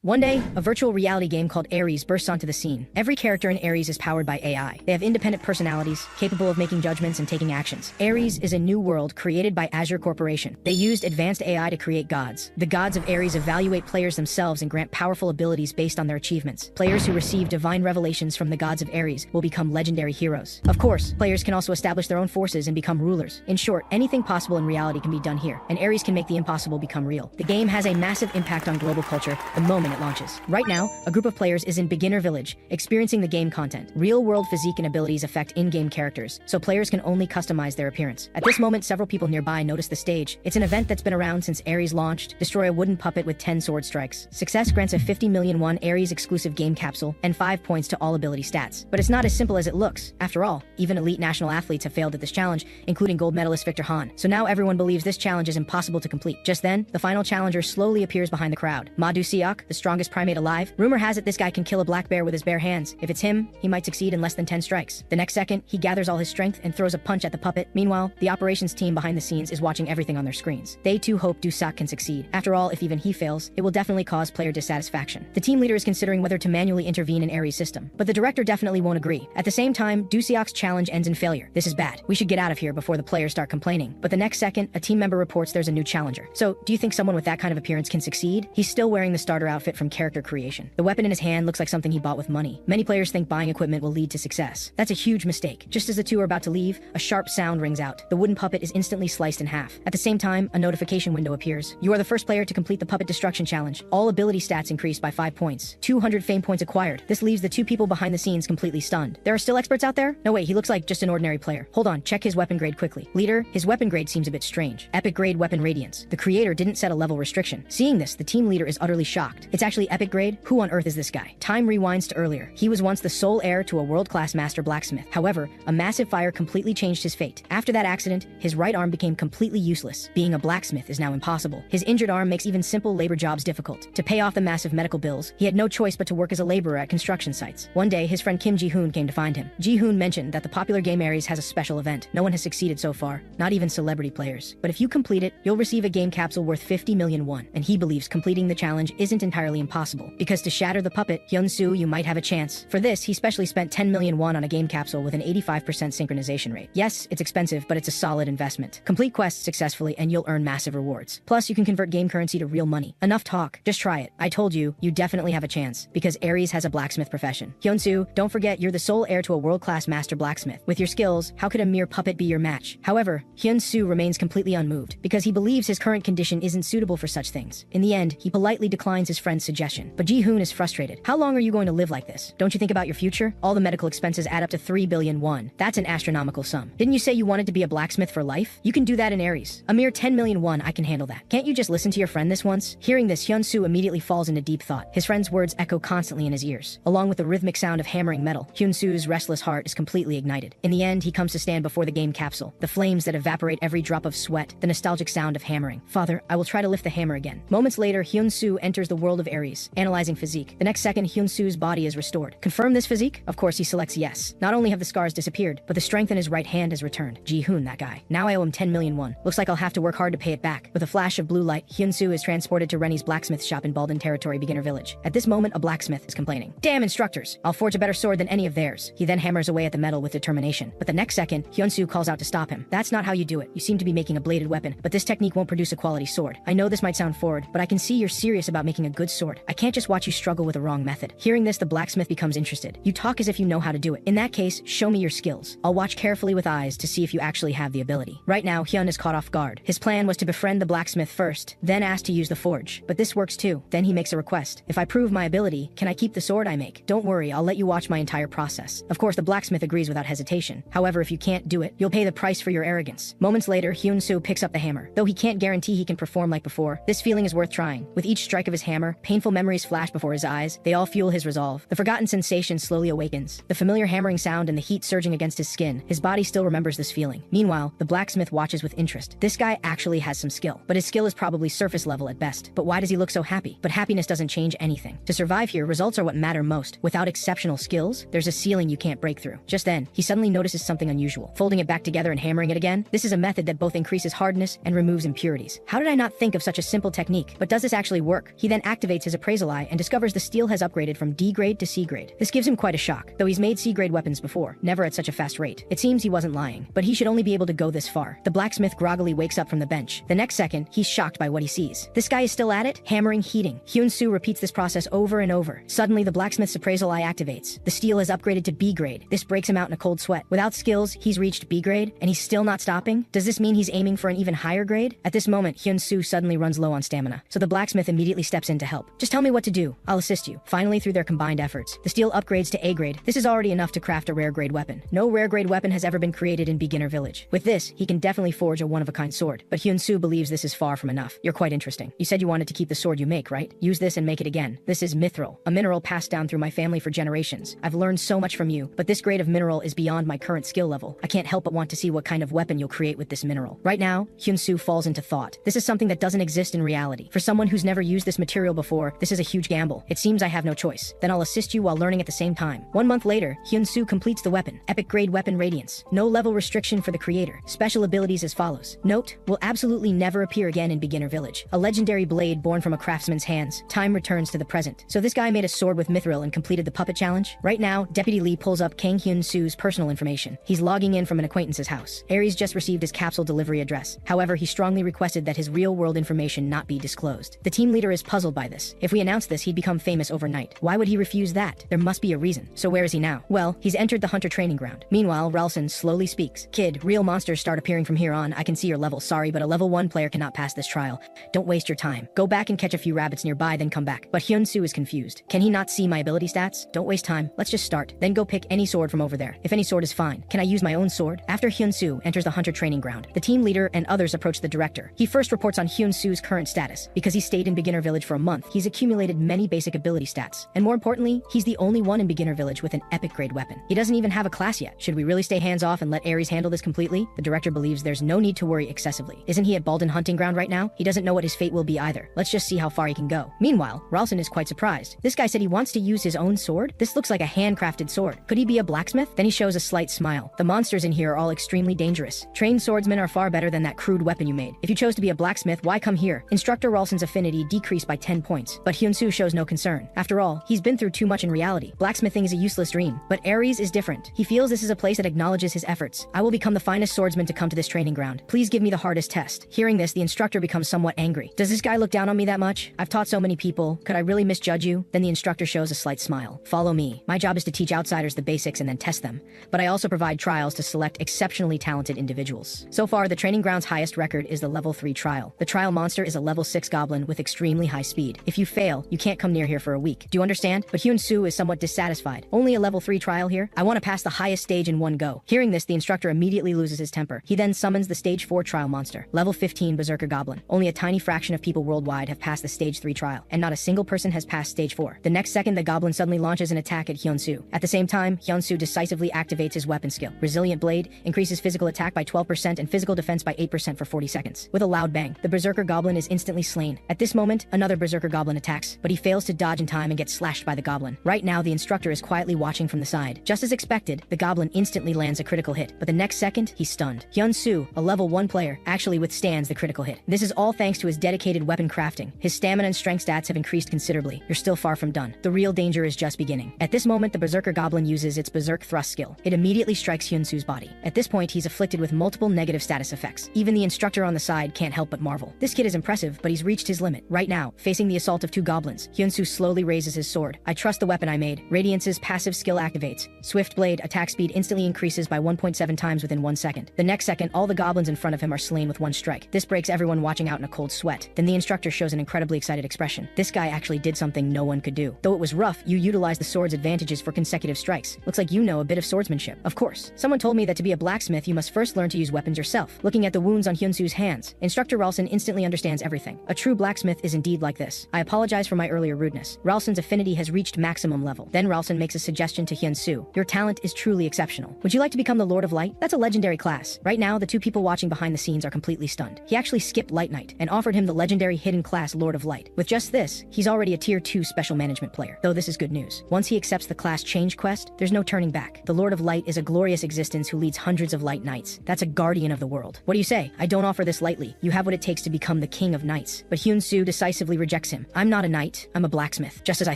One day, a virtual reality game called Ares bursts onto the scene. Every character in Ares is powered by AI. They have independent personalities, capable of making judgments and taking actions. Ares is a new world created by Azure Corporation. They used advanced AI to create gods. The gods of Ares evaluate players themselves and grant powerful abilities based on their achievements. Players who receive divine revelations from the gods of Ares will become legendary heroes. Of course, players can also establish their own forces and become rulers. In short, anything possible in reality can be done here, and Ares can make the impossible become real. The game has a massive impact on global culture the moment it launches. Right now, a group of players is in Beginner Village, experiencing the game content. Real-world physique and abilities affect in-game characters, so players can only customize their appearance. At this moment, several people nearby notice the stage. It's an event that's been around since Ares launched. Destroy a wooden puppet with 10 sword strikes. Success grants a 50 million won Ares exclusive game capsule and 5 points to all ability stats. But it's not as simple as it looks. After all, even elite national athletes have failed at this challenge, including gold medalist Victor Hahn. So now everyone believes this challenge is impossible to complete. Just then, the final challenger slowly appears behind the crowd. Madu Siak, the strongest primate alive. Rumor has it this guy can kill a black bear with his bare hands. If it's him, he might succeed in less than 10 strikes. The next second, he gathers all his strength and throws a punch at the puppet. Meanwhile, the operations team behind the scenes is watching everything on their screens. They too hope Dusak can succeed. After all, if even he fails, it will definitely cause player dissatisfaction. The team leader is considering whether to manually intervene in Ares' system, but the director definitely won't agree. At the same time, Dusiak's challenge ends in failure. This is bad. We should get out of here before the players start complaining. But the next second, a team member reports there's a new challenger. So, do you think someone with that kind of appearance can succeed? He's still wearing the starter outfit from character creation. The weapon in his hand looks like something he bought with money. Many players think buying equipment will lead to success. That's a huge mistake. Just as the two are about to leave, a sharp sound rings out. The wooden puppet is instantly sliced in half. At the same time, a notification window appears. You are the first player to complete the puppet destruction challenge. All ability stats increased by 5 points. 200 fame points acquired. This leaves the two people behind the scenes completely stunned. There are still experts out there? No wait, he looks like just an ordinary player. Hold on, check his weapon grade quickly. Leader, his weapon grade seems a bit strange. Epic grade weapon radiance. The creator didn't set a level restriction. Seeing this, the team leader is utterly shocked. It's actually epic grade? Who on earth is this guy? Time rewinds to earlier. He was once the sole heir to a world-class master blacksmith. However, a massive fire completely changed his fate. After that accident, his right arm became completely useless. Being a blacksmith is now impossible. His injured arm makes even simple labor jobs difficult. To pay off the massive medical bills, he had no choice but to work as a laborer at construction sites. One day, his friend Kim Ji-hoon came to find him. Ji-hoon mentioned that the popular game Ares has a special event. No one has succeeded so far, not even celebrity players. But if you complete it, you'll receive a game capsule worth 50 million won. And he believes completing the challenge isn't entirely impossible, because to shatter the puppet, Hyun-soo, you might have a chance. For this, he specially spent 10 million won on a game capsule with an 85% synchronization rate. Yes, it's expensive, but it's a solid investment. Complete quests successfully and you'll earn massive rewards. Plus, you can convert game currency to real money. Enough talk. Just try it. I told you, you definitely have a chance, because Ares has a blacksmith profession. Hyun-soo, don't forget you're the sole heir to a world-class master blacksmith. With your skills, how could a mere puppet be your match? However, Hyun-soo remains completely unmoved, because he believes his current condition isn't suitable for such things. In the end, he politely declines his friend's suggestion. But Ji-hoon is frustrated. How long are you going to live like this? Don't you think about your future? All the medical expenses add up to 3 billion won. That's an astronomical sum. Didn't you say you wanted to be a blacksmith for life? You can do that in Ares. A mere 10 million won, I can handle that. Can't you just listen to your friend this once? Hearing this, Hyun-soo immediately falls into deep thought. His friend's words echo constantly in his ears. Along with the rhythmic sound of hammering metal, Hyun-soo's restless heart is completely ignited. In the end, he comes to stand before the game capsule. The flames that evaporate every drop of sweat, the nostalgic sound of hammering. Father, I will try to lift the hammer again. Moments later, Hyun-soo enters the world of Ares, analyzing physique. The next second, Hyun-soo's body is restored. Confirm this physique? Of course, he selects yes. Not only have the scars disappeared, but the strength in his right hand has returned. Ji-hoon, that guy. Now I owe him 10 million won. Looks like I'll have to work hard to pay it back. With a flash of blue light, Hyun-soo is transported to Rennie's blacksmith shop in Baldan Territory Beginner Village. At this moment, a blacksmith is complaining. Damn instructors! I'll forge a better sword than any of theirs. He then hammers away at the metal with determination. But the next second, Hyun-soo calls out to stop him. That's not how you do it. You seem to be making a bladed weapon, but this technique won't produce a quality sword. I know this might sound forward, but I can see you're serious about making a good sword. I can't just watch you struggle with a wrong method. Hearing this, the blacksmith becomes interested. You talk as if you know how to do it. In that case, show me your skills. I'll watch carefully with eyes to see if you actually have the ability. Right now, Hyun is caught off guard. His plan was to befriend the blacksmith first, then ask to use the forge. But this works too. Then he makes a request. If I prove my ability, can I keep the sword I make? Don't worry, I'll let you watch my entire process. Of course, the blacksmith agrees without hesitation. However, if you can't do it, you'll pay the price for your arrogance. Moments later, Hyun-soo picks up the hammer. Though he can't guarantee he can perform like before, this feeling is worth trying. With each strike of his hammer, painful memories flash before his eyes. They all fuel his resolve. The forgotten sensation slowly awakens. The familiar hammering sound and the heat surging against his skin. His body still remembers this feeling. Meanwhile, the blacksmith watches with interest. This guy actually has some skill, but his skill is probably surface level at best. But why does he look so happy? But happiness doesn't change anything. To survive here, results are what matter most. Without exceptional skills, there's a ceiling you can't break through. Just then, he suddenly notices something unusual. Folding it back together and hammering it again, this is a method that both increases hardness and removes impurities. How did I not think of such a simple technique? But does this actually work? He then activates activates his appraisal eye and discovers the steel has upgraded from D grade to C grade. This gives him quite a shock, though he's made C grade weapons before, never at such a fast rate. It seems he wasn't lying, but he should only be able to go this far. The blacksmith groggily wakes up from the bench. The next second, he's shocked by what he sees. This guy is still at it, hammering, heating. Hyun-soo repeats this process over and over. Suddenly, the blacksmith's appraisal eye activates. The steel is upgraded to B grade. This breaks him out in a cold sweat. Without skills, he's reached B grade, and he's still not stopping? Does this mean he's aiming for an even higher grade? At this moment, Hyun-soo suddenly runs low on stamina, so the blacksmith immediately steps in to help. Just tell me what to do. I'll assist you. Finally, through their combined efforts, the steel upgrades to A grade. This is already enough to craft a rare grade weapon. No rare grade weapon has ever been created in Beginner Village. With this, he can definitely forge a one-of-a-kind sword, but Hyun-soo believes this is far from enough. You're quite interesting. You said you wanted to keep the sword you make, right? Use this and make it again. This is mithril, a mineral passed down through my family for generations. I've learned so much from you, but this grade of mineral is beyond my current skill level. I can't help but want to see what kind of weapon you'll create with this mineral. Right now, Hyun-soo falls into thought. This is something that doesn't exist in reality. For someone who's never used this material before, this is a huge gamble. It seems I have no choice. Then I'll assist you while learning at the same time. 1 month later, Hyun-soo completes the weapon. Epic grade weapon Radiance. No level restriction for the creator. Special abilities as follows. Note, will absolutely never appear again in Beginner Village. A legendary blade born from a craftsman's hands. Time returns to the present. So this guy made a sword with mithril and completed the puppet challenge? Right now, Deputy Lee pulls up Kang Hyun-soo's personal information. He's logging in from an acquaintance's house. Aries just received his capsule delivery address. However, he strongly requested that his real-world information not be disclosed. The team leader is puzzled by this. If we announce this, he'd become famous overnight. Why would he refuse that? There must be a reason. So where is he now? Well, he's entered the hunter training ground. Meanwhile, Ralston slowly speaks. Kid, real monsters start appearing from here on. I can see your level. Sorry, but a level 1 player cannot pass this trial. Don't waste your time. Go back and catch a few rabbits nearby, then come back. But Hyun-soo is confused. Can he not see my ability stats? Don't waste time. Let's just start. Then go pick any sword from over there. If any sword is fine. Can I use my own sword? After Hyun-soo enters the hunter training ground, the team leader and others approach the director. He first reports on Hyun-soo's current status. Because he stayed in Beginner Village for a month, he's accumulated many basic ability stats. And more importantly, he's the only one in Beginner Village with an epic grade weapon. He doesn't even have a class yet. Should we really stay hands off and let Aries handle this completely? The director believes there's no need to worry excessively. Isn't he at Baldin Hunting Ground right now? He doesn't know what his fate will be either. Let's just see how far he can go. Meanwhile, Ralston is quite surprised. This guy said he wants to use his own sword? This looks like a handcrafted sword. Could he be a blacksmith? Then he shows a slight smile. The monsters in here are all extremely dangerous. Trained swordsmen are far better than that crude weapon you made. If you chose to be a blacksmith, why come here? Instructor Ralston's affinity decreased by 10 points, but Hyun-soo shows no concern. After all, he's been through too much in reality. Blacksmithing is a useless dream. But Aries is different. He feels this is a place that acknowledges his efforts. I will become the finest swordsman to come to this training ground. Please give me the hardest test. Hearing this, the instructor becomes somewhat angry. Does this guy look down on me that much? I've taught so many people. Could I really misjudge you? Then the instructor shows a slight smile. Follow me. My job is to teach outsiders the basics and then test them. But I also provide trials to select exceptionally talented individuals. So far, the training ground's highest record is the level 3 trial. The trial monster is a level 6 goblin with extremely high speed. If you fail, you can't come near here for a week. Do you understand? But Hyun-soo is somewhat dissatisfied. Only a level 3 trial here? I want to pass the highest stage in one go. Hearing this, the instructor immediately loses his temper. He then summons the stage 4 trial monster, level 15 Berserker Goblin. Only a tiny fraction of people worldwide have passed the stage 3 trial, and not a single person has passed stage 4. The next second, the goblin suddenly launches an attack at Hyun-soo. At the same time, Hyun-soo decisively activates his weapon skill. Resilient Blade increases physical attack by 12% and physical defense by 8% for 40 seconds. With a loud bang, the Berserker Goblin is instantly slain. At this moment, another Berserker Goblin attacks, but he fails to dodge in time and gets slashed by the goblin. Right now, the instructor is quietly watching from the side. Just as expected, the goblin instantly lands a critical hit, but the next second, he's stunned. Hyun-soo, a level 1 player, actually withstands the critical hit. This is all thanks to his dedicated weapon crafting. His stamina and strength stats have increased considerably. You're still far from done. The real danger is just beginning. At this moment, the Berserker Goblin uses its Berserk Thrust skill. It immediately strikes Hyun-soo's body. At this point, he's afflicted with multiple negative status effects. Even the instructor on the side can't help but marvel. This kid is impressive, but he's reached his limit. Right now, facing the assault of 2 goblins, Hyun-soo slowly raises his sword. I trust the weapon I made. Radiance's passive skill activates. Swift Blade attack speed instantly increases by 1.7 times within 1 second. The next second, all the goblins in front of him are slain with one strike. This breaks everyone watching out in a cold sweat. Then the instructor shows an incredibly excited expression. This guy actually did something no one could do. Though it was rough, you utilized the sword's advantages for consecutive strikes. Looks like you know a bit of swordsmanship. Of course. Someone told me that to be a blacksmith, you must first learn to use weapons yourself. Looking at the wounds on Hyun-soo's hands, Instructor Ralston instantly understands everything. A true blacksmith is indeed like this. I apologize for my earlier rudeness. Ralston's affinity has reached maximum level. Then Ralston makes a suggestion to Hyun-soo. Your talent is truly exceptional. Would you like to become the Lord of Light? That's a legendary class. Right now, the 2 people watching behind the scenes are completely stunned. He actually skipped Light Knight and offered him the legendary hidden class Lord of Light. With just this, he's already a tier 2 special management player. Though this is good news. Once he accepts the class change quest, there's no turning back. The Lord of Light is a glorious existence who leads hundreds of light knights. That's a guardian of the world. What do you say? I don't offer this lightly. You have what it takes to become the king of knights. But Hyun-soo decisively rejects him. him. I'm not a knight, I'm a blacksmith. Just as I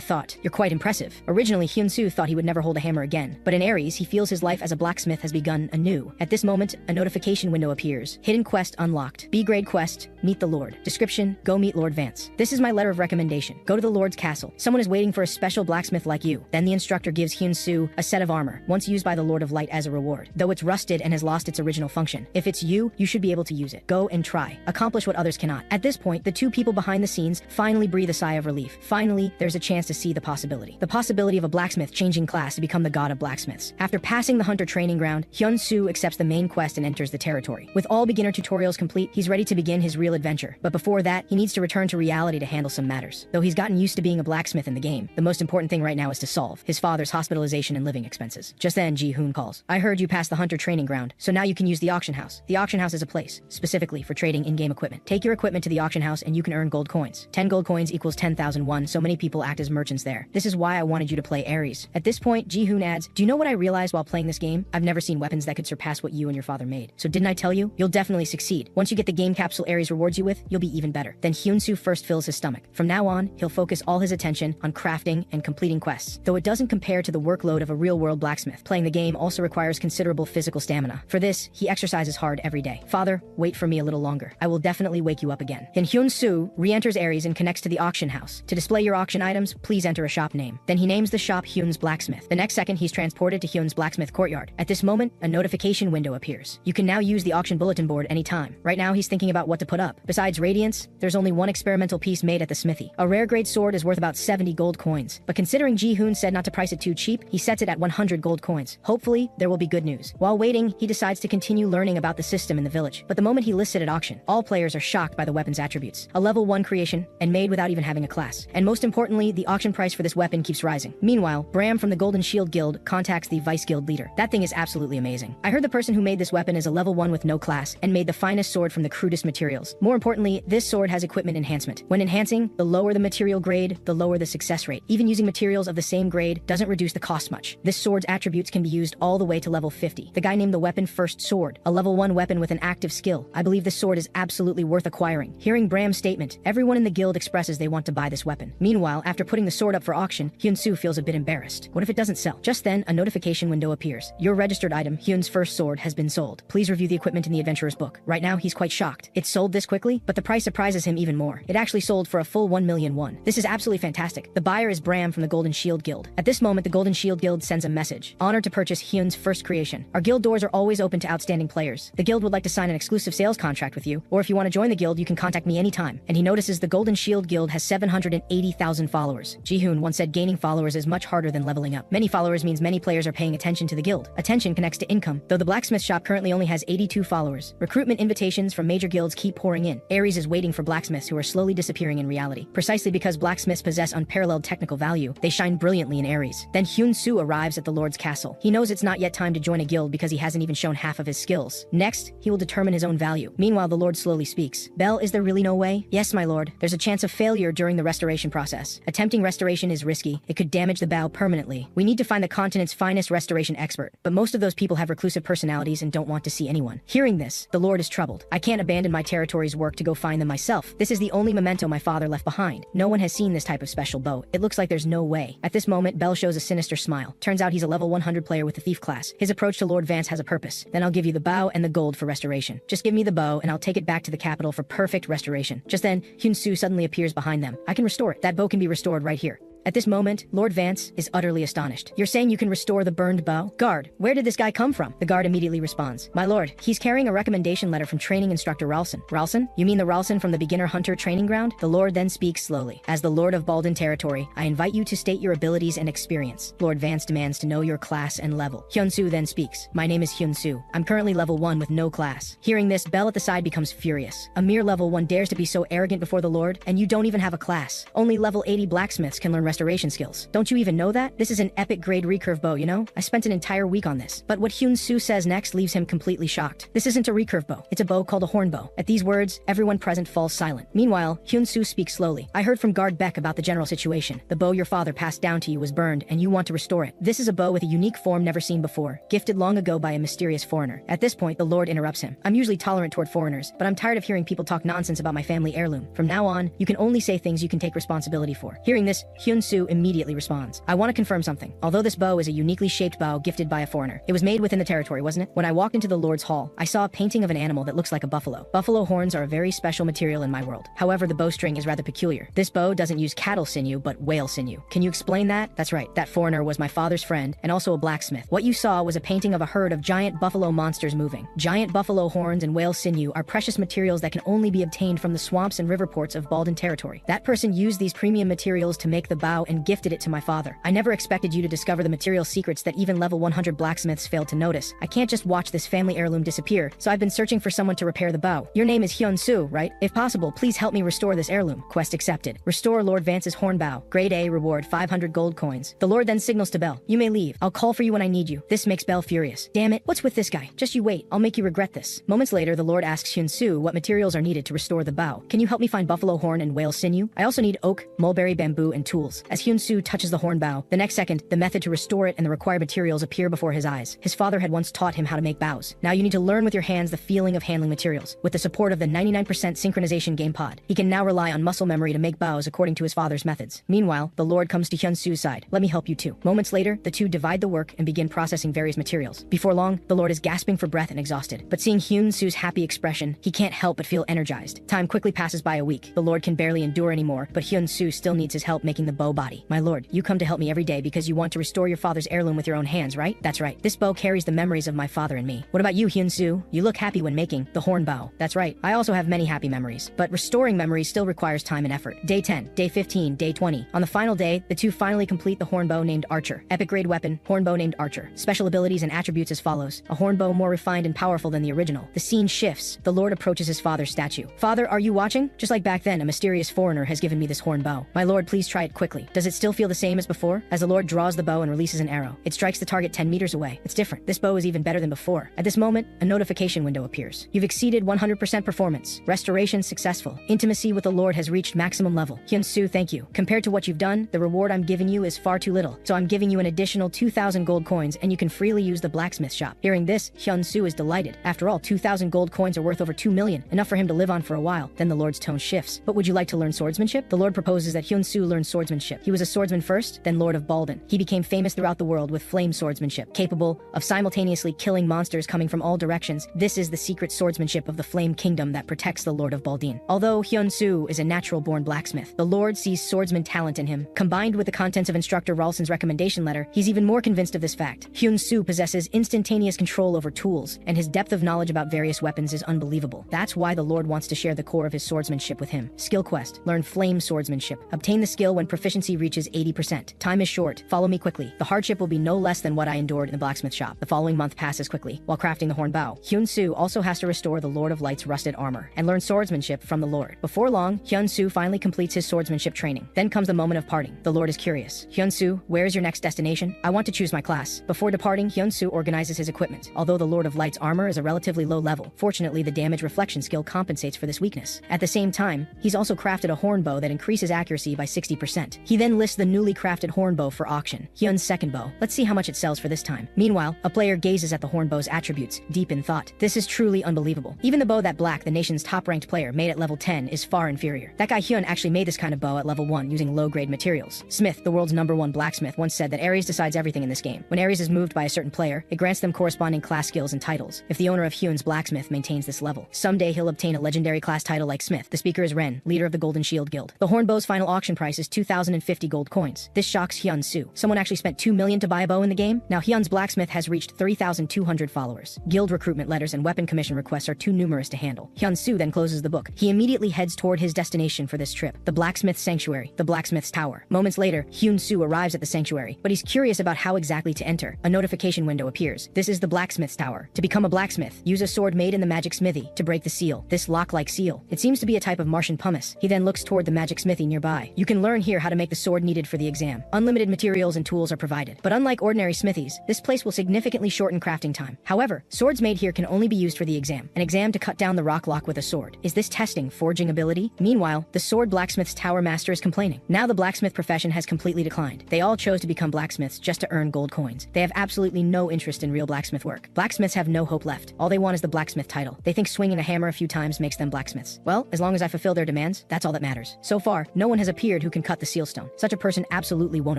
thought. You're quite impressive. Originally, Hyun-soo thought he would never hold a hammer again, but in Aries, he feels his life as a blacksmith has begun anew. At this moment, a notification window appears. Hidden quest unlocked. B-grade quest, meet the Lord. Description, go meet Lord Vance. This is my letter of recommendation. Go to the Lord's castle. Someone is waiting for a special blacksmith like you. Then the instructor gives Hyun-soo a set of armor, once used by the Lord of Light as a reward, though it's rusted and has lost its original function. If it's you should be able to use it. Go and try. Accomplish what others cannot. At this point, the two people behind the scenes finally breathe a sigh of relief. Finally, there's a chance to see the possibility. The possibility of a blacksmith changing class to become the god of blacksmiths. After passing the hunter training ground, Hyun-soo accepts the main quest and enters the territory. With all beginner tutorials complete, he's ready to begin his real adventure. But before that, he needs to return to reality to handle some matters. Though he's gotten used to being a blacksmith in the game, the most important thing right now is to solve his father's hospitalization and living expenses. Just then, Ji-hoon calls. I heard you passed the hunter training ground, so now you can use the auction house. The auction house is a place, specifically for trading in-game equipment. Take your equipment to the auction house and you can earn gold coins. 10 gold coins equals 10,000 won, so many people act as merchants there. This is why I wanted you to play Ares. At this point, Ji-hoon adds, do you know what I realized while playing this game? I've never seen weapons that could surpass what you and your father made. So didn't I tell you? You'll definitely succeed. Once you get the game capsule Ares rewards you with, you'll be even better. Then Hyun-soo first fills his stomach. From now on, he'll focus all his attention on crafting and completing quests. Though it doesn't compare to the workload of a real-world blacksmith, playing the game also requires considerable physical stamina. For this, he exercises hard every day. Father, wait for me a little longer. I will definitely wake you up again. Then Hyun-soo re-enters Ares and connects to the auction house. To display your auction items, please enter a shop name. Then he names the shop Hyun's Blacksmith. The next second, he's transported to Hyun's Blacksmith courtyard. At this moment, a notification window appears. You can now use the auction bulletin board anytime. Right now, he's thinking about what to put up. Besides radiance, there's only one experimental piece made at the smithy. A rare grade sword is worth about 70 gold coins. But considering Ji-hoon said not to price it too cheap, he sets it at 100 gold coins. Hopefully, there will be good news. While waiting, he decides to continue learning about the system in the village. But the moment he lists it at auction, all players are shocked by the weapon's attributes. A level 1 creation, and made without even having a class. And most importantly, the auction price for this weapon keeps rising. Meanwhile, Bram from the Golden Shield Guild contacts the Vice Guild leader. That thing is absolutely amazing. I heard the person who made this weapon is a level 1 with no class, and made the finest sword from the crudest materials. More importantly, this sword has equipment enhancement. When enhancing, the lower the material grade, the lower the success rate. Even using materials of the same grade doesn't reduce the cost much. This sword's attributes can be used all the way to level 50. The guy named the weapon First Sword, a level 1 weapon with an active skill. I believe this sword is absolutely worth acquiring. Hearing Bram's statement, everyone in the guild expresses they want to buy this weapon. Meanwhile, after putting the sword up for auction, Hyun-soo feels a bit embarrassed. What if it doesn't sell? Just then, a notification window appears. Your registered item, Hyun's First Sword, has been sold. Please review the equipment in the adventurer's book. Right now, he's quite shocked. It sold this quickly, but the price surprises him even more. It actually sold for a full 1 million won. This is absolutely fantastic. The buyer is Bram from the Golden Shield Guild. At this moment, the Golden Shield Guild sends a message. Honored to purchase Hyun's first creation. Our guild doors are always open to outstanding players. The guild would like to sign an exclusive sales contract with you, or if you want to join the guild, you can contact me anytime. And he notices the Golden Shield Guild has 780,000 followers. Ji-hoon once said gaining followers is much harder than leveling up. Many followers means many players are paying attention to the guild. Attention connects to income, though the blacksmith shop currently only has 82 followers. Recruitment invitations from major guilds keep pouring in. Ares is waiting for blacksmiths who are slowly disappearing in reality. Precisely because blacksmiths possess unparalleled technical value, they shine brilliantly in Ares. Then Hyun-soo arrives at the Lord's castle. He knows it's not yet time to join a guild because he hasn't even shown half of his skills. Next, he will determine his own value. Meanwhile, the Lord slowly speaks. Bell, is there really no way? Yes, my lord. There's a chance of failure during the restoration process. Attempting restoration is risky. It could damage the bow permanently. We need to find the continent's finest restoration expert, but most of those people have reclusive personalities and don't want to see anyone. Hearing this, the Lord is troubled. I can't abandon my territory's work to go find them myself. This is the only memento my father left behind. No one has seen this type of special bow. It looks like there's no way. At this moment, Bell shows a sinister smile. Turns out he's a level 100 player with the thief class. His approach to Lord Vance has a purpose. Then I'll give you the bow and the gold for restoration. Just give me the bow and I'll take it back to the capital for perfect restoration. Just then, Hyun-soo suddenly appears behind them. I can restore it. That bow can be restored right here. At this moment, Lord Vance is utterly astonished. You're saying you can restore the burned bow? Guard, where did this guy come from? The guard immediately responds. My lord, he's carrying a recommendation letter from training instructor Ralston. Ralston? You mean the Ralston from the beginner hunter training ground? The lord then speaks slowly. As the lord of Baldan territory, I invite you to state your abilities and experience. Lord Vance demands to know your class and level. Hyun-soo then speaks. My name is Hyun-soo. I'm currently level 1 with no class. Hearing this, Bell at the side becomes furious. A mere level 1 dares to be so arrogant before the lord, and you don't even have a class. Only level 80 blacksmiths can learn restoration skills. Don't you even know that? This is an epic grade recurve bow, you know? I spent an entire week on this. But what Hyun-soo says next leaves him completely shocked. This isn't a recurve bow. It's a bow called a horn bow. At these words, everyone present falls silent. Meanwhile, Hyun-soo speaks slowly. I heard from Guard Beck about the general situation. The bow your father passed down to you was burned, and you want to restore it. This is a bow with a unique form never seen before, gifted long ago by a mysterious foreigner. At this point, the Lord interrupts him. I'm usually tolerant toward foreigners, but I'm tired of hearing people talk nonsense about my family heirloom. From now on, you can only say things you can take responsibility for. Hearing this, Hyun-soo immediately responds. I want to confirm something. Although this bow is a uniquely shaped bow gifted by a foreigner, it was made within the territory, wasn't it? When I walked into the Lord's Hall, I saw a painting of an animal that looks like a buffalo. Buffalo horns are a very special material in my world. However, the bowstring is rather peculiar. This bow doesn't use cattle sinew, but whale sinew. Can you explain that? That's right. That foreigner was my father's friend and also a blacksmith. What you saw was a painting of a herd of giant buffalo monsters moving. Giant buffalo horns and whale sinew are precious materials that can only be obtained from the swamps and river ports of Baldan territory. That person used these premium materials to make the bow and gifted it to my father. I never expected you to discover the material secrets that even level 100 blacksmiths failed to notice. I can't just watch this family heirloom disappear, so I've been searching for someone to repair the bow. Your name is Hyun-soo, right? If possible, please help me restore this heirloom. Quest accepted. Restore Lord Vance's horn bow. Grade A, reward 500 gold coins. The Lord then signals to Belle. You may leave. I'll call for you when I need you. This makes Belle furious. Damn it, what's with this guy? Just you wait. I'll make you regret this. Moments later, the Lord asks Hyun-soo what materials are needed to restore the bow. Can you help me find buffalo horn and whale sinew? I also need oak, mulberry bamboo, and tools. As Hyun-soo touches the horn bow, the next second, the method to restore it and the required materials appear before his eyes. His father had once taught him how to make bows. Now you need to learn with your hands the feeling of handling materials. With the support of the 99% synchronization game pod, he can now rely on muscle memory to make bows according to his father's methods. Meanwhile, the Lord comes to Hyun-soo's side. Let me help you too. Moments later, the two divide the work and begin processing various materials. Before long, the Lord is gasping for breath and exhausted. But seeing Hyun-soo's happy expression, he can't help but feel energized. Time quickly passes by a week. The Lord can barely endure anymore, but Hyun-soo still needs his help making the bow body. My lord, you come to help me every day because you want to restore your father's heirloom with your own hands, right? That's right. This bow carries the memories of my father and me. What about you, Hyun-soo? You look happy when making the horn bow. That's right. I also have many happy memories, but restoring memories still requires time and effort. Day 10, Day 15, Day 20. On the final day, the two finally complete the horn bow named Archer. Epic grade weapon, horn bow named Archer. Special abilities and attributes as follows. A horn bow more refined and powerful than the original. The scene shifts. The Lord approaches his father's statue. Father, are you watching? Just like back then, a mysterious foreigner has given me this horn bow. My lord, please try it quickly. Does it still feel the same as before? As the Lord draws the bow and releases an arrow, it strikes the target 10 meters away. It's different. This bow is even better than before. At this moment, a notification window appears. You've exceeded 100% performance. Restoration successful. Intimacy with the Lord has reached maximum level. Hyun-soo, thank you. Compared to what you've done, the reward I'm giving you is far too little. So I'm giving you an additional 2,000 gold coins and you can freely use the blacksmith shop. Hearing this, Hyun-soo is delighted. After all, 2,000 gold coins are worth over 2 million, enough for him to live on for a while. Then the Lord's tone shifts. But would you like to learn swordsmanship? The Lord proposes that Hyun-soo learn swordsmanship. He was a swordsman first, then Lord of Baldan. He became famous throughout the world with flame swordsmanship, capable of simultaneously killing monsters coming from all directions. This is the secret swordsmanship of the Flame Kingdom that protects the Lord of Baldan. Although Hyun-soo is a natural-born blacksmith, the Lord sees swordsman talent in him. Combined with the contents of Instructor Ralston's recommendation letter, he's even more convinced of this fact. Hyun-soo possesses instantaneous control over tools, and his depth of knowledge about various weapons is unbelievable. That's why the Lord wants to share the core of his swordsmanship with him. Skill quest. Learn flame swordsmanship. Obtain the skill when proficiency reaches 80%. Time is short. Follow me quickly. The hardship will be no less than what I endured in the blacksmith shop. The following month passes quickly. While crafting the horn bow, Hyun-soo also has to restore the Lord of Light's rusted armor and learn swordsmanship from the Lord. Before long, Hyun-soo finally completes his swordsmanship training. Then comes the moment of parting. The Lord is curious. Hyun-soo, where is your next destination? I want to choose my class. Before departing, Hyun-soo organizes his equipment. Although the Lord of Light's armor is a relatively low level, fortunately the damage reflection skill compensates for this weakness. At the same time, he's also crafted a horn bow that increases accuracy by 60%. He then lists the newly crafted horn bow for auction. Hyun's second bow. Let's see how much it sells for this time. Meanwhile, a player gazes at the horn bow's attributes, deep in thought. This is truly unbelievable. Even the bow that Black, the nation's top-ranked player, made at level 10 is far inferior. That guy Hyun actually made this kind of bow at level 1 using low-grade materials. Smith, the world's #1 blacksmith, once said that Ares decides everything in this game. When Ares is moved by a certain player, it grants them corresponding class skills and titles. If the owner of Hyun's blacksmith maintains this level, someday he'll obtain a legendary class title like Smith. The speaker is Ren, leader of the Golden Shield Guild. The horn bow's final auction price is 2,050 gold coins. This shocks Hyun-soo. Someone actually spent 2 million to buy a bow in the game? Now Hyun's blacksmith has reached 3,200 followers. Guild recruitment letters and weapon commission requests are too numerous to handle. Hyun-soo then closes the book. He immediately heads toward his destination for this trip, the blacksmith's sanctuary, the blacksmith's tower. Moments later, Hyun-soo arrives at the sanctuary, but he's curious about how exactly to enter. A notification window appears. This is the blacksmith's tower. To become a blacksmith, use a sword made in the magic smithy to break the this lock-like seal. It seems to be a type of Martian pumice. He then looks toward the magic smithy nearby. You can learn here how to make the sword needed for the exam. Unlimited materials and tools are provided. But unlike ordinary smithies, this place will significantly shorten crafting time. However, swords made here can only be used for the exam. An exam to cut down the rock lock with a sword. Is this testing forging ability? Meanwhile, the sword blacksmith's tower master is complaining. Now the blacksmith profession has completely declined. They all chose to become blacksmiths just to earn gold coins. They have absolutely no interest in real blacksmith work. Blacksmiths have no hope left. All they want is the blacksmith title. They think swinging a hammer a few times makes them blacksmiths. Well, as long as I fulfill their demands, that's all that matters. So far, no one has appeared who can cut the seal stone. Such a person absolutely won't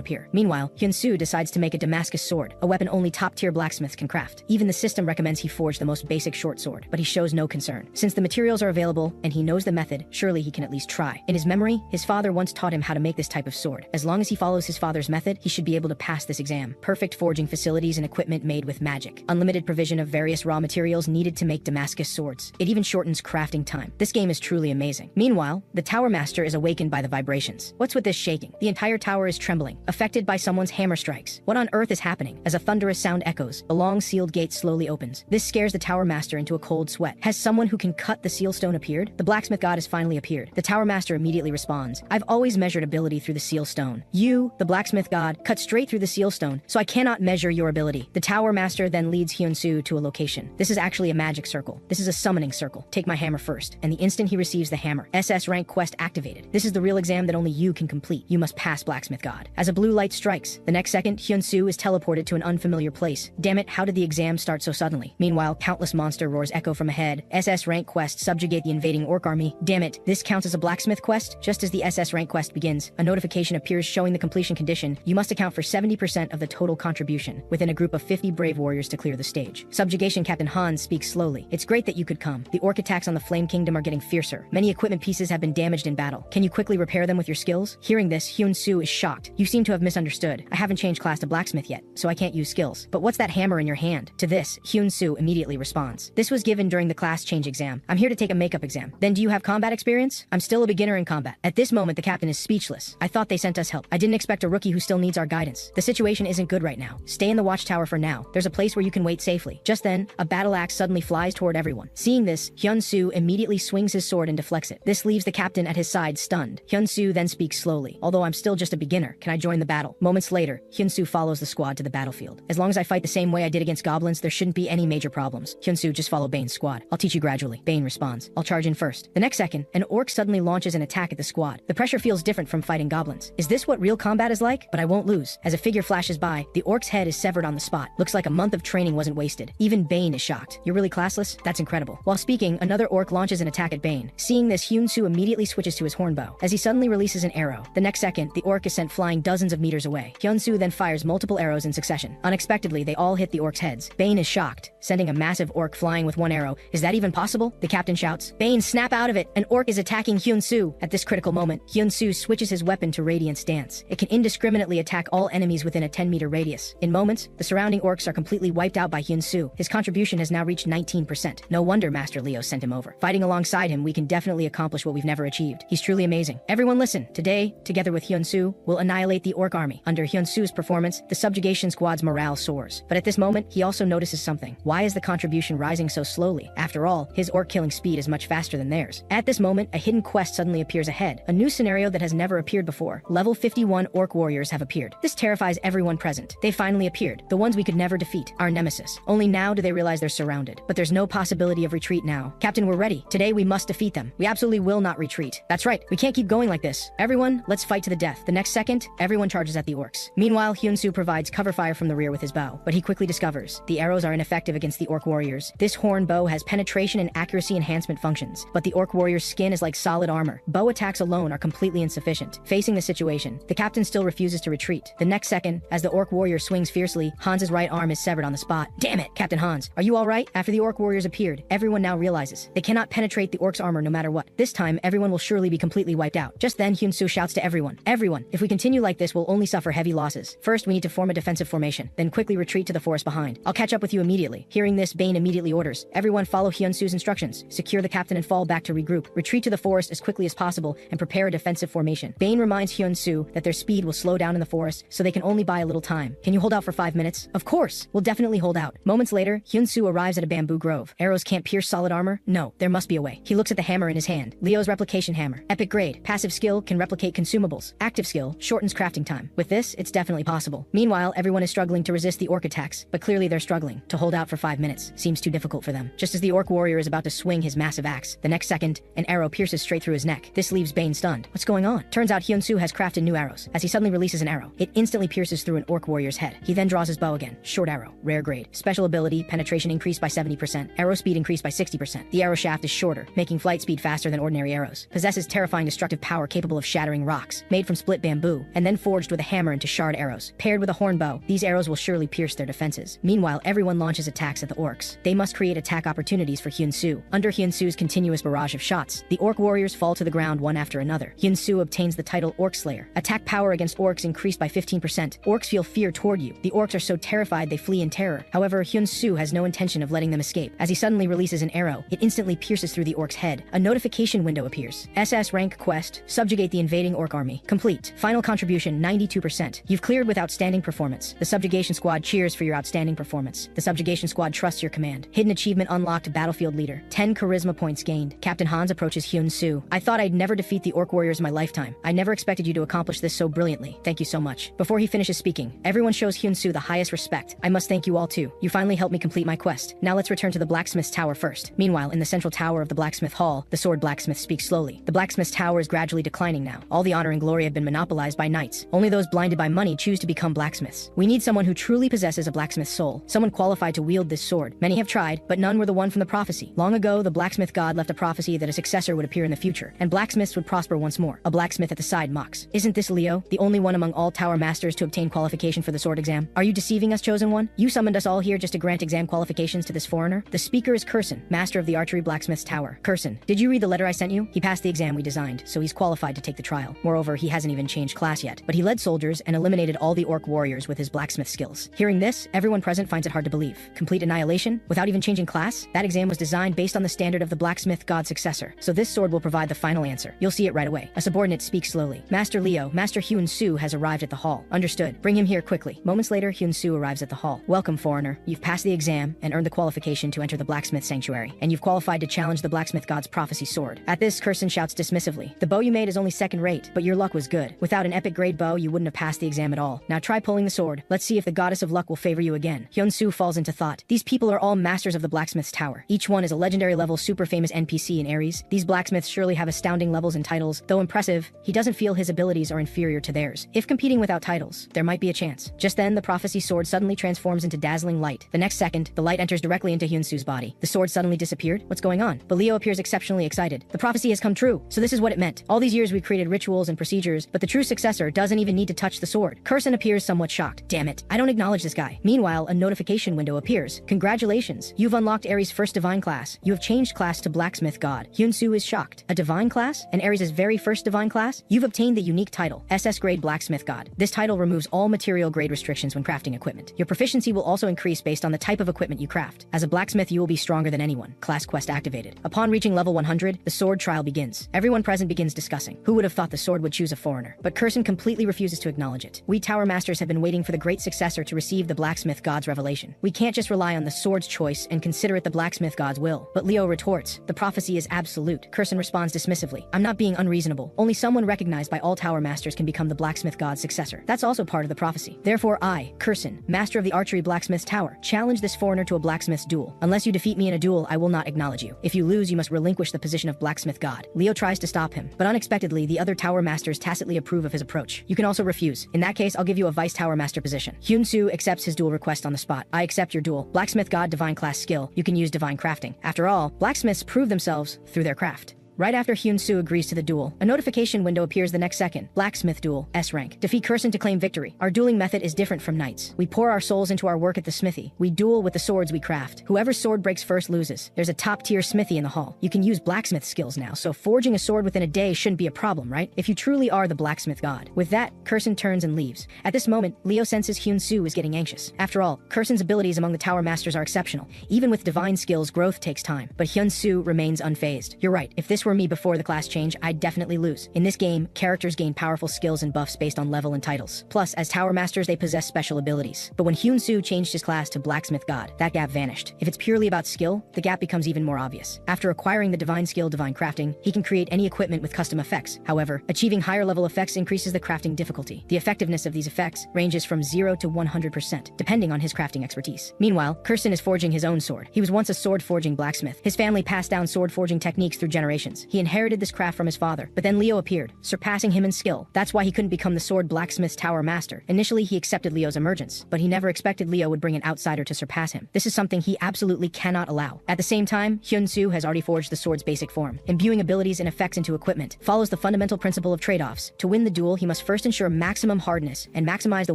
appear. Meanwhile, Hyun-soo decides to make a Damascus sword, a weapon only top-tier blacksmiths can craft. Even the system recommends he forge the most basic short sword, but he shows no concern. Since the materials are available and he knows the method, surely he can at least try. In his memory, his father once taught him how to make this type of sword. As long as he follows his father's method, he should be able to pass this exam. Perfect forging facilities and equipment made with magic. Unlimited provision of various raw materials needed to make Damascus swords. It even shortens crafting time. This game is truly amazing. Meanwhile, the tower master is awakened by the vibrations. What's with this shaking? The entire tower is trembling, affected by someone's hammer strikes. What on earth is happening? As a thunderous sound echoes, a long sealed gate slowly opens. This scares the tower master into a cold sweat. Has someone who can cut the seal stone appeared? The blacksmith god has finally appeared. The tower master immediately responds, I've always measured ability through the seal stone. You, the blacksmith god, cut straight through the seal stone, so I cannot measure your ability. The tower master then leads Hyun-soo to a location. This is actually a magic circle. This is a summoning circle. Take my hammer first. And the instant he receives the hammer, SS rank quest activated. This is the real exam that only you can complete. You must pass blacksmith god. As a blue light strikes, the next second, Hyun-soo is teleported to an unfamiliar place. Damn it, how did the exam start so suddenly? Meanwhile, countless monster roars echo from ahead. SS rank quest, subjugate the invading orc army. Damn it, this counts as a blacksmith quest? Just as the SS rank quest begins, a notification appears showing the completion condition. You must account for 70% of the total contribution within a group of 50 brave warriors to clear the stage. Subjugation Captain Hans speaks slowly. It's great that you could come. The orc attacks on the Flame Kingdom are getting fiercer. Many equipment pieces have been damaged in battle. Can you quickly repair them with your skills? Hearing this, Hyun-soo is shocked. You seem to have misunderstood. I haven't changed class to blacksmith yet, so I can't use skills. But what's that hammer in your hand? To this, Hyun-soo immediately responds. This was given during the class change exam. I'm here to take a makeup exam. Then do you have combat experience? I'm still a beginner in combat. At this moment, the captain is speechless. I thought they sent us help. I didn't expect a rookie who still needs our guidance. The situation isn't good right now. Stay in the watchtower for now. There's a place where you can wait safely. Just then, a battle axe suddenly flies toward everyone. Seeing this, Hyun-soo immediately swings his sword and deflects it. This leaves the captain at his side stunned. Hyun-soo then speaks slowly. Although I'm still just a beginner, can I join the battle? Moments later, Hyun-soo follows the squad to the battlefield. As long as I fight the same way I did against goblins, there shouldn't be any major problems. Hyun-soo, just follow Bane's squad. I'll teach you gradually. Bane responds. I'll charge in first. The next second, an orc suddenly launches an attack at the squad. The pressure feels different from fighting goblins. Is this what real combat is like? But I won't lose. As a figure flashes by, the orc's head is severed on the spot. Looks like a month of training wasn't wasted. Even Bane is shocked. You're really classless? That's incredible. While speaking, another orc launches an attack at Bane. Seeing this, Hyun-soo immediately switches to his horn bow, as he suddenly releases an arrow. The next second, the orc is sent flying dozens of meters away. Hyun-soo then fires multiple arrows in succession. Unexpectedly, they all hit the orc's heads. Bane is shocked, sending a massive orc flying with one arrow. Is that even possible? The captain shouts. Bane, snap out of it! An orc is attacking Hyun-soo. At this critical moment, Hyun-soo switches his weapon to Radiance Dance. It can indiscriminately attack all enemies within a 10-meter radius. In moments, the surrounding orcs are completely wiped out by Hyun-soo. His contribution has now reached 19%. No wonder Master Leo sent him over. Fighting alongside him, we can definitely accomplish what we've never achieved. He's truly amazing. Everyone listen. Today, together with Hyun-soo, we'll annihilate the orc army. Under Hyun-soo's performance, the subjugation squad's morale soars. But at this moment, he also notices something. Why is the contribution rising so slowly? After all, his orc killing speed is much faster than theirs. At this moment, a hidden quest suddenly appears ahead. A new scenario that has never appeared before. Level 51 orc warriors have appeared. This terrifies everyone present. They finally appeared. The ones we could never defeat. Our nemesis. Only now do they realize they're surrounded. But there's no possibility of retreat now. Captain, we're ready. Today we must defeat them. We absolutely will not retreat. That's right. We can't keep going like this. Everyone, let's fight to the death. The next second, everyone charges at the orcs. Meanwhile, Hyun-soo provides cover fire from the rear with his bow. But he quickly discovers the arrows are ineffective against the orc warriors. This horn bow has penetration and accuracy enhancement functions. But the orc warrior's skin is like solid armor. Bow attacks alone are completely insufficient. Facing the situation, the captain still refuses to retreat. The next second, as the orc warrior swings fiercely, Hans's right arm is severed on the spot. Damn it! Captain Hans, are you alright? After the orc warriors appeared, everyone now realizes they cannot penetrate the orc's armor no matter what. This time, everyone will surely be completely wiped out. Just then, Hyun-soo shouts to everyone. Everyone, if we continue like this, we'll only suffer heavy losses. First, we need to form a defensive formation, then quickly retreat to the forest behind. I'll catch up with you immediately. Hearing this, Bane immediately orders. Everyone follow Hyun-soo's instructions. Secure the captain and fall back to regroup. Retreat to the forest as quickly as possible and prepare a defensive formation. Bane reminds Hyun-soo that their speed will slow down in the forest, so they can only buy a little time. Can you hold out for 5 minutes? Of course! We'll definitely hold out. Moments later, Hyun-soo arrives at a bamboo grove. Arrows can't pierce solid armor? No, there must be a way. He looks at the hammer in his hand. Leo's replication hammer. Epic grade. Passive skill can replicate consumables consumables. Active skill shortens crafting time. With this, it's definitely possible. Meanwhile, everyone is struggling to resist the orc attacks, but clearly they're struggling. To hold out for 5 minutes seems too difficult for them. Just as the orc warrior is about to swing his massive axe, the next second, an arrow pierces straight through his neck. This leaves Bane stunned. What's going on? Turns out Hyun-Soo has crafted new arrows. As he suddenly releases an arrow, it instantly pierces through an orc warrior's head. He then draws his bow again. Short arrow, rare grade. Special ability, penetration increased by 70%. Arrow speed increased by 60%. The arrow shaft is shorter, making flight speed faster than ordinary arrows. Possesses terrifying destructive power capable of shattering rocks. Made from split bamboo, and then forged with a hammer into shard arrows. Paired with a horn bow, these arrows will surely pierce their defenses. Meanwhile, everyone launches attacks at the orcs. They must create attack opportunities for Hyun-Soo. Under Hyun-Soo's continuous barrage of shots, the orc warriors fall to the ground one after another. Hyun-Soo obtains the title Orc Slayer. Attack power against orcs increased by 15%. Orcs feel fear toward you. The orcs are so terrified they flee in terror. However, Hyun-Soo has no intention of letting them escape. As he suddenly releases an arrow, it instantly pierces through the orc's head. A notification window appears. SS rank quest, subjugate the invading orc army. Complete. Final contribution 92%. You've cleared with outstanding performance. The subjugation squad cheers for your outstanding performance. The subjugation squad trusts your command. Hidden achievement unlocked, battlefield leader. 10 charisma points gained. Captain Hans approaches Hyun-Soo. I thought I'd never defeat the orc warriors in my lifetime. I never expected you to accomplish this so brilliantly. Thank you so much. Before he finishes speaking, everyone shows Hyun-Soo the highest respect. I must thank you all too. You finally helped me complete my quest. Now let's return to the blacksmith's tower first. Meanwhile, in the central tower of the blacksmith hall, the sword blacksmith speaks slowly. The blacksmith's tower is gradually declining now. All the honor and glory have been monopolized by knights. Only those blinded by money choose to become blacksmiths. We need someone who truly possesses a blacksmith's soul. Someone qualified to wield this sword. Many have tried, but none were the one from the prophecy. Long ago, the blacksmith god left a prophecy that a successor would appear in the future, and blacksmiths would prosper once more. A blacksmith at the side mocks. Isn't this Leo, the only one among all tower masters to obtain qualification for the sword exam? Are you deceiving us, chosen one? You summoned us all here just to grant exam qualifications to this foreigner? The speaker is Kurson, master of the archery blacksmith's tower. Kurson, did you read the letter I sent you? He passed the exam we designed, so he's qualified to take the trial. Moreover, he hasn't even changed class yet, but he led soldiers and eliminated all the orc warriors with his blacksmith skills. Hearing this, everyone present finds it hard to believe. Complete annihilation without even changing class? That exam was designed based on the standard of the blacksmith god's successor, so this sword will provide the final answer. You'll see it right away. A subordinate speaks slowly. Master Leo, Master Hyun-Soo has arrived at the hall. Understood. Bring him here quickly. Moments later, Hyun-Soo arrives at the hall. Welcome, foreigner. You've passed the exam and earned the qualification to enter the blacksmith sanctuary, and you've qualified to challenge the blacksmith god's prophecy sword. At this, Kurson shouts dismissively. The bow you made is only second rate, but your luck was good. Without an epic grade bow, you wouldn't have passed the exam at all. Now try pulling the sword. Let's see if the goddess of luck will favor you again. Hyun-Soo falls into thought. These people are all masters of the blacksmith's tower. Each one is a legendary level super famous NPC in Ares. These blacksmiths surely have astounding levels and titles. Though impressive, he doesn't feel his abilities are inferior to theirs. If competing without titles, there might be a chance. Just then, the prophecy sword suddenly transforms into dazzling light. The next second, the light enters directly into Hyun-Soo's body. The sword suddenly disappeared. What's going on? But Leo appears exceptionally excited. The prophecy has come true. So this is what it meant. All these years we created rituals and procedures, but the true successor doesn't even need to touch the sword. Kurson appears somewhat shocked. Damn it, I don't acknowledge this guy. Meanwhile, a notification window appears. Congratulations, you've unlocked Ares' first divine class. You have changed class to blacksmith god. Hyun-Soo is shocked. A divine class? And Ares' very first divine class? You've obtained the unique title, SS grade blacksmith god. This title removes all material grade restrictions when crafting equipment. Your proficiency will also increase based on the type of equipment you craft. As a blacksmith, you will be stronger than anyone. Class quest activated. Upon reaching level 100, the sword trial begins. Everyone present begins discussing. Who would have thought the sword would choose a foreigner? But Kurson completely refuses to acknowledge it. We tower masters have been waiting for the great successor to receive the blacksmith god's revelation. We can't just rely on the sword's choice and consider it the blacksmith god's will. But Leo retorts, the prophecy is absolute. Kurson responds dismissively. I'm not being unreasonable. Only someone recognized by all tower masters can become the blacksmith god's successor. That's also part of the prophecy. Therefore I, Kurson, master of the archery blacksmith's tower, challenge this foreigner to a blacksmith's duel. Unless you defeat me in a duel, I will not acknowledge you. If you lose, you must relinquish the position of blacksmith god. Leo tries to stop him, but unexpectedly, the other tower masters tacitly approve of his approach. You can also refuse. In that case, I'll give you a vice tower master position. Hyun-Soo accepts his duel request on the spot. I accept your duel. Blacksmith god divine class skill. You can use divine crafting. After all, blacksmiths prove themselves through their craft. Right after Hyun-Soo agrees to the duel, a notification window appears the next second. Blacksmith duel, S rank. Defeat Kurson to claim victory. Our dueling method is different from knights. We pour our souls into our work at the smithy. We duel with the swords we craft. Whoever's sword breaks first loses. There's a top-tier smithy in the hall. You can use blacksmith skills now, so forging a sword within a day shouldn't be a problem, right? If you truly are the blacksmith god. With that, Kurson turns and leaves. At this moment, Leo senses Hyun-Soo is getting anxious. After all, Kurson's abilities among the tower masters are exceptional. Even with divine skills, growth takes time. But Hyun-Soo remains unfazed. You're right. If this this were me before the class change, I'd definitely lose. In this game, characters gain powerful skills and buffs based on level and titles. Plus, as Tower Masters, they possess special abilities. But when Hyun-soo changed his class to Blacksmith God, that gap vanished. If it's purely about skill, the gap becomes even more obvious. After acquiring the divine skill Divine Crafting, he can create any equipment with custom effects. However, achieving higher level effects increases the crafting difficulty. The effectiveness of these effects ranges from 0 to 100%, depending on his crafting expertise. Meanwhile, Kirsten is forging his own sword. He was once a sword forging blacksmith. His family passed down sword forging techniques through generations. He inherited this craft from his father, but then Leo appeared, surpassing him in skill. That's why he couldn't become the sword blacksmith's tower master. Initially, he accepted Leo's emergence, but he never expected Leo would bring an outsider to surpass him. This is something he absolutely cannot allow. At the same time, Hyun-soo has already forged the sword's basic form. Imbuing abilities and effects into equipment follows the fundamental principle of trade-offs. To win the duel, he must first ensure maximum hardness and maximize the